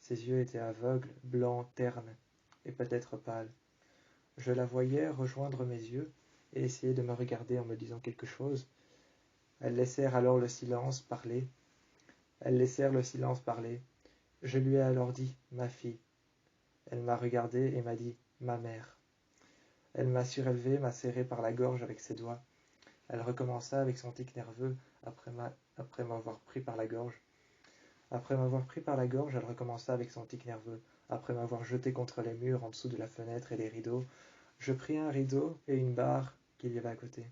Ses yeux étaient aveugles, blancs, ternes, et peut-être pâles. Je la voyais rejoindre mes yeux et essayer de me regarder en me disant quelque chose. Elles laissèrent alors le silence parler. Je lui ai alors dit « ma fille ». Elle m'a regardé et m'a dit « ma mère ». Elle m'a surélevé, m'a serré par la gorge avec ses doigts. Elle recommença avec son tic nerveux après m'avoir pris par la gorge. Après m'avoir pris par la gorge, elle recommença avec son tic nerveux. Après m'avoir jeté contre les murs en dessous de la fenêtre et les rideaux, je pris un rideau et une barre qu'il y avait à côté.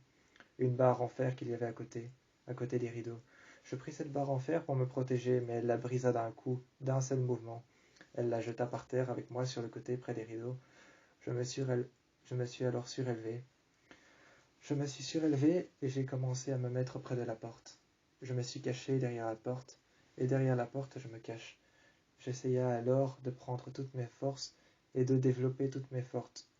Une barre en fer qu'il y avait à côté des rideaux. Je pris cette barre en fer pour me protéger, mais elle la brisa d'un coup, d'un seul mouvement. Elle la jeta par terre avec moi sur le côté près des rideaux. Je me suis alors surélevé. Je me suis surélevé et j'ai commencé à me mettre près de la porte. Je me suis caché derrière la porte, et derrière la porte je me cache. J'essaya alors de prendre toutes mes forces et de développer toutes mes forces,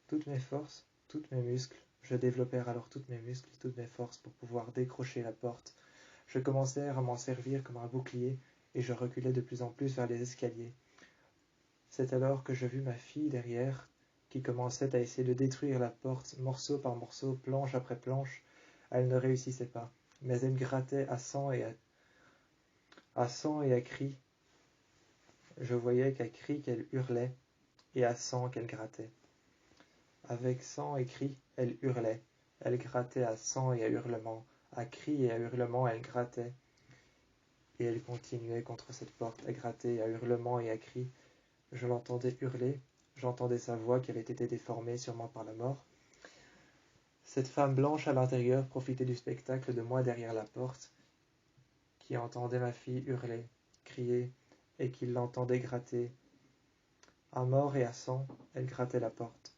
toutes mes muscles. Je développais alors toutes mes muscles, toutes mes forces pour pouvoir décrocher la porte. Je commençais à m'en servir comme un bouclier et je reculais de plus en plus vers les escaliers. C'est alors que je vis ma fille derrière qui commençait à essayer de détruire la porte morceau par morceau, planche après planche. Elle ne réussissait pas, mais elle grattait à sang et à cris. Je voyais qu'à cris qu'elle hurlait et à sang qu'elle grattait. Avec sang et cris, elle hurlait. Elle grattait à sang et à hurlement. À cris et à hurlement, elle grattait. Et elle continuait contre cette porte, à gratter, à hurlement et à cris. Je l'entendais hurler. J'entendais sa voix qui avait été déformée sûrement par la mort. Cette femme blanche à l'intérieur profitait du spectacle de moi derrière la porte, qui entendait ma fille hurler, crier, et qui l'entendait gratter. À mort et à sang, elle grattait la porte.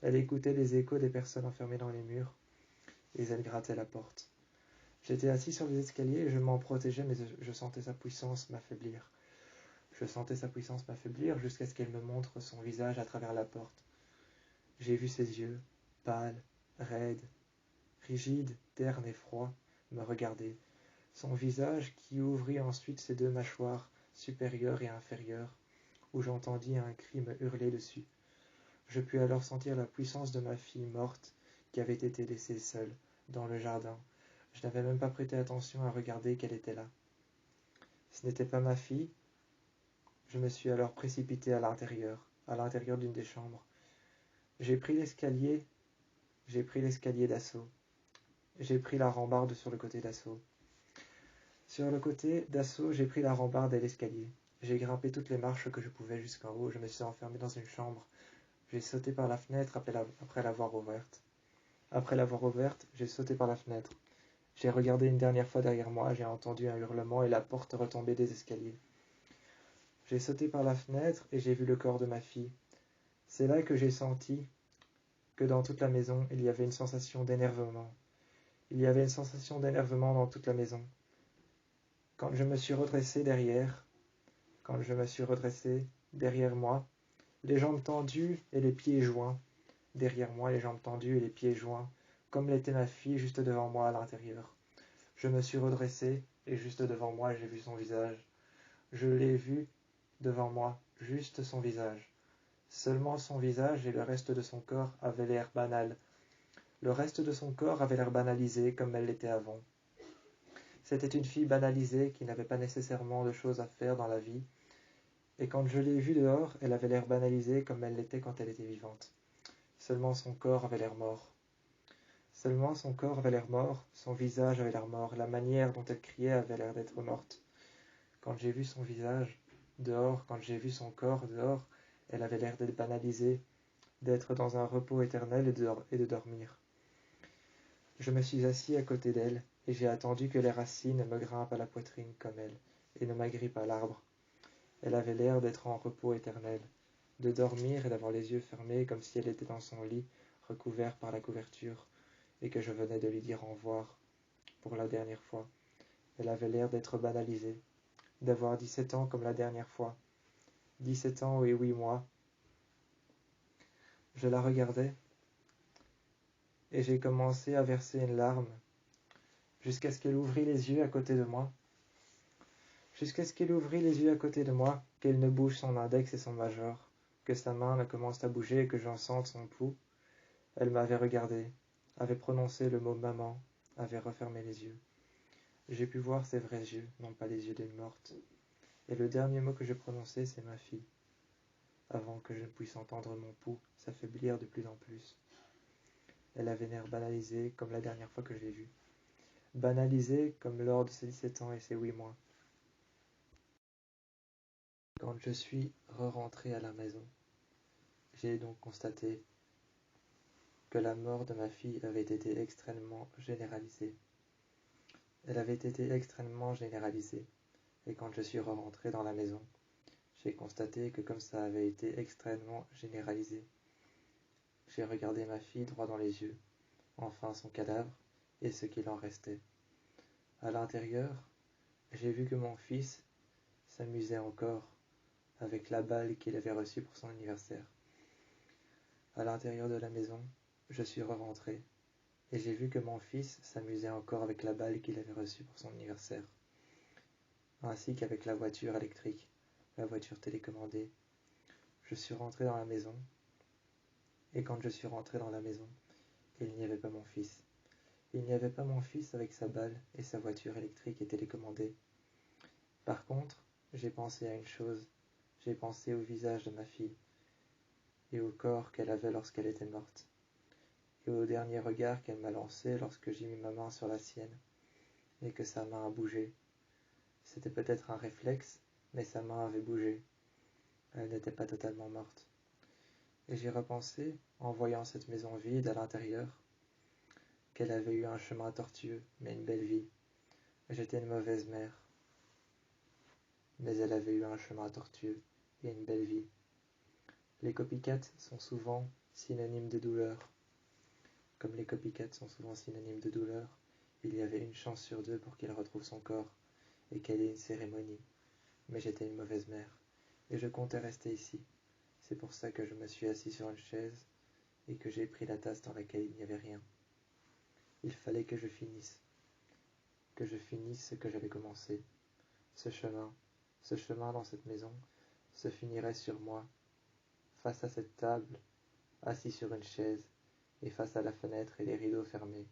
Elle écoutait les échos des personnes enfermées dans les murs, et elle grattait la porte. J'étais assis sur les escaliers et je m'en protégeais, mais je sentais sa puissance m'affaiblir. Je sentais sa puissance m'affaiblir jusqu'à ce qu'elle me montre son visage à travers la porte. J'ai vu ses yeux, pâles, raides, rigides, ternes et froids, me regarder. Son visage qui ouvrit ensuite ses deux mâchoires, supérieures et inférieures, où j'entendis un cri me hurler dessus. Je pus alors sentir la puissance de ma fille morte qui avait été laissée seule, dans le jardin. Je n'avais même pas prêté attention à regarder qu'elle était là. Ce n'était pas ma fille. Je me suis alors précipité à l'intérieur d'une des chambres. J'ai pris l'escalier d'assaut. J'ai pris la rambarde sur le côté d'assaut. Sur le côté d'assaut, j'ai pris la rambarde et l'escalier. J'ai grimpé toutes les marches que je pouvais jusqu'en haut. Je me suis enfermé dans une chambre. J'ai sauté par la fenêtre après l'avoir ouverte. Après l'avoir ouverte, j'ai sauté par la fenêtre. J'ai regardé une dernière fois derrière moi, j'ai entendu un hurlement et la porte retomber des escaliers. J'ai sauté par la fenêtre et j'ai vu le corps de ma fille. C'est là que j'ai senti que dans toute la maison, il y avait une sensation d'énervement. Il y avait une sensation d'énervement dans toute la maison. Quand je me suis redressé derrière moi, les jambes tendues et les pieds joints, derrière moi, les jambes tendues et les pieds joints, comme l'était ma fille juste devant moi à l'intérieur. Je me suis redressé et juste devant moi, j'ai vu son visage. Je l'ai vu devant moi, juste son visage. Seulement son visage et le reste de son corps avaient l'air banal. Le reste de son corps avait l'air banalisé comme elle l'était avant. C'était une fille banalisée qui n'avait pas nécessairement de choses à faire dans la vie, et quand je l'ai vue dehors, elle avait l'air banalisée comme elle l'était quand elle était vivante. Seulement son corps avait l'air mort. Seulement son corps avait l'air mort, son visage avait l'air mort, la manière dont elle criait avait l'air d'être morte. Quand j'ai vu son visage dehors, quand j'ai vu son corps dehors, elle avait l'air d'être banalisée, d'être dans un repos éternel et de dormir. Je me suis assis à côté d'elle, et j'ai attendu que les racines me grimpent à la poitrine comme elle, et ne m'agrippent à l'arbre. Elle avait l'air d'être en repos éternel, de dormir et d'avoir les yeux fermés comme si elle était dans son lit, recouvert par la couverture, et que je venais de lui dire au revoir pour la dernière fois. Elle avait l'air d'être banalisée, d'avoir 17 ans comme la dernière fois. 17 ans et 8 mois. Je la regardais, et j'ai commencé à verser une larme, jusqu'à ce qu'elle ouvrit les yeux à côté de moi. Jusqu'à ce qu'elle ouvrit les yeux à côté de moi, qu'elle ne bouge son index et son majeur, que sa main ne commence à bouger et que j'en sente son pouls. Elle m'avait regardé, avait prononcé le mot maman, avait refermé les yeux. J'ai pu voir ses vrais yeux, non pas les yeux d'une morte. Et le dernier mot que je prononçais, c'est ma fille, avant que je ne puisse entendre mon pouls s'affaiblir de plus en plus. Elle avait l'air banalisée comme la dernière fois que je l'ai vue. Banalisée comme lors de ses 17 ans et ses 8 mois. Quand je suis re-rentré à la maison, j'ai donc constaté que la mort de ma fille avait été extrêmement généralisée. Elle avait été extrêmement généralisée, et quand je suis re-rentré dans la maison, j'ai constaté que comme ça avait été extrêmement généralisé, j'ai regardé ma fille droit dans les yeux, enfin son cadavre, et ce qu'il en restait. À l'intérieur, j'ai vu que mon fils s'amusait encore avec la balle qu'il avait reçue pour son anniversaire. À l'intérieur de la maison, je suis re-rentré, et j'ai vu que mon fils s'amusait encore avec la balle qu'il avait reçue pour son anniversaire, ainsi qu'avec la voiture électrique, la voiture télécommandée. Je suis rentré dans la maison, et quand je suis rentré dans la maison, il n'y avait pas mon fils. Il n'y avait pas mon fils avec sa balle et sa voiture électrique et télécommandée. Par contre, j'ai pensé à une chose, j'ai pensé au visage de ma fille, et au corps qu'elle avait lorsqu'elle était morte, et au dernier regard qu'elle m'a lancé lorsque j'ai mis ma main sur la sienne, et que sa main a bougé. C'était peut-être un réflexe, mais sa main avait bougé. Elle n'était pas totalement morte. Et j'ai repensé, en voyant cette maison vide à l'intérieur, qu'elle avait eu un chemin tortueux, mais une belle vie. J'étais une mauvaise mère, mais elle avait eu un chemin tortueux et une belle vie. Les copycats sont souvent synonymes de douleur. Comme les copycats sont souvent synonymes de douleur, il y avait une chance sur 2 pour qu'il retrouve son corps et qu'elle ait une cérémonie. Mais j'étais une mauvaise mère, et je comptais rester ici. C'est pour ça que je me suis assis sur une chaise et que j'ai pris la tasse dans laquelle il n'y avait rien. Il fallait que je finisse ce que j'avais commencé. Ce chemin dans cette maison, se finirait sur moi, face à cette table, assis sur une chaise, et face à la fenêtre et les rideaux fermés.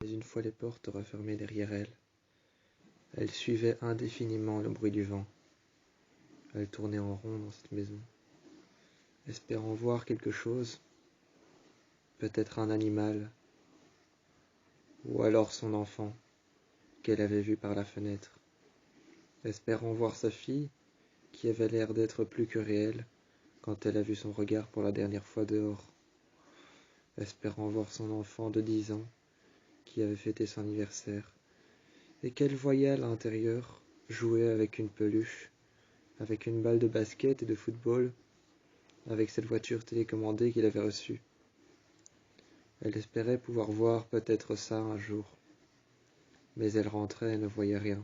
Mais une fois les portes refermées derrière elle suivait indéfiniment le bruit du vent. Elle tournait en rond dans cette maison, espérant voir quelque chose, peut-être un animal, ou alors son enfant, qu'elle avait vu par la fenêtre, espérant voir sa fille, qui avait l'air d'être plus que réelle, quand elle a vu son regard pour la dernière fois dehors, espérant voir son enfant de 10 ans, qui avait fêté son anniversaire, et qu'elle voyait à l'intérieur jouer avec une peluche, avec une balle de basket et de football, avec cette voiture télécommandée qu'il avait reçue. Elle espérait pouvoir voir peut-être ça un jour, mais elle rentrait et ne voyait rien.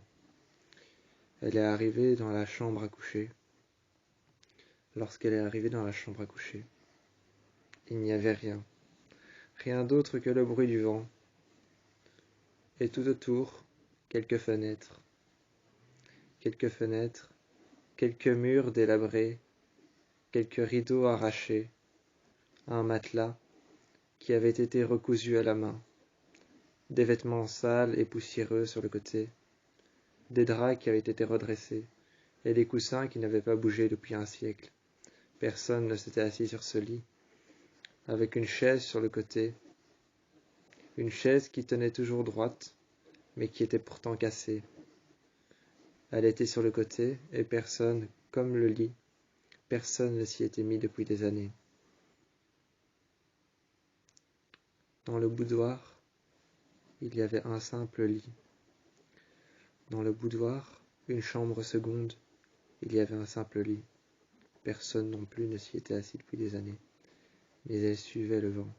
Elle est arrivée dans la chambre à coucher. Lorsqu'elle est arrivée dans la chambre à coucher, il n'y avait rien, rien d'autre que le bruit du vent, et tout autour, quelques fenêtres, quelques murs délabrés, quelques rideaux arrachés, un matelas qui avait été recousu à la main, des vêtements sales et poussiéreux sur le côté, des draps qui avaient été redressés, et des coussins qui n'avaient pas bougé depuis un siècle. Personne ne s'était assis sur ce lit, avec une chaise sur le côté, une chaise qui tenait toujours droite, mais qui était pourtant cassée. Elle était sur le côté, et personne, comme le lit, personne ne s'y était mis depuis des années. Dans le boudoir, il y avait un simple lit. Dans le boudoir, une chambre seconde, il y avait un simple lit. Personne non plus ne s'y était assis depuis des années. Mais elle suivait le vent.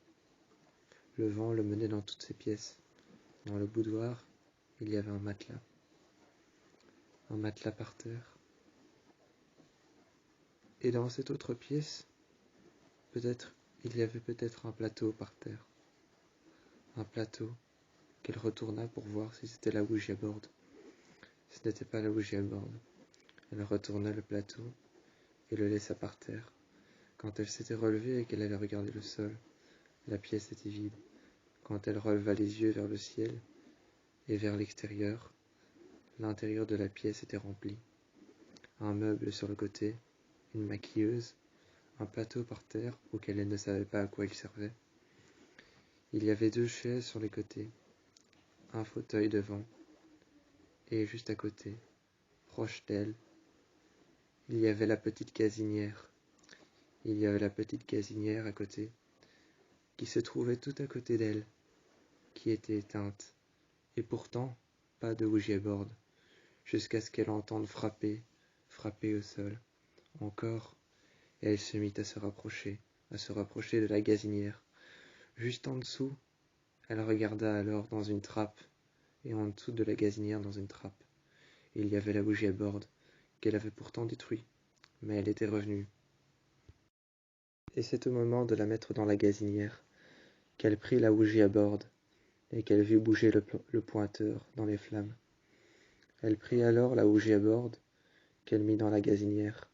Le vent le menait dans toutes ses pièces. Dans le boudoir, il y avait un matelas. Un matelas par terre. Et dans cette autre pièce, il y avait peut-être un plateau par terre. Un plateau qu'elle retourna pour voir si c'était la Ouija board. Ce n'était pas la Ouija board. Elle retourna le plateau et le laissa par terre. Quand elle s'était relevée et qu'elle allait regarder le sol, la pièce était vide. Quand elle releva les yeux vers le ciel et vers l'extérieur, l'intérieur de la pièce était rempli. Un meuble sur le côté, une maquilleuse, un plateau par terre auquel elle ne savait pas à quoi il servait. Il y avait 2 chaises sur les côtés, un fauteuil devant, et juste à côté, proche d'elle, il y avait la petite gazinière. Il y avait la petite gazinière à côté, qui se trouvait tout à côté d'elle, qui était éteinte, et pourtant pas de Ouija board, jusqu'à ce qu'elle entende frapper au sol, encore, et elle se mit à se rapprocher de la gazinière. Juste en dessous, elle regarda alors dans une trappe, et en dessous de la gazinière dans une trappe. Il y avait la Ouija board, qu'elle avait pourtant détruite, mais elle était revenue. Et c'est au moment de la mettre dans la gazinière qu'elle prit la Ouija board et qu'elle vit bouger le pointeur dans les flammes. Elle prit alors la Ouija board qu'elle mit dans la gazinière.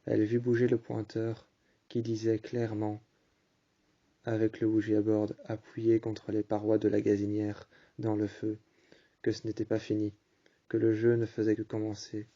Elle vit bouger le pointeur qui disait clairement, avec le Ouija board appuyé contre les parois de la gazinière dans le feu, que ce n'était pas fini, que le jeu ne faisait que commencer,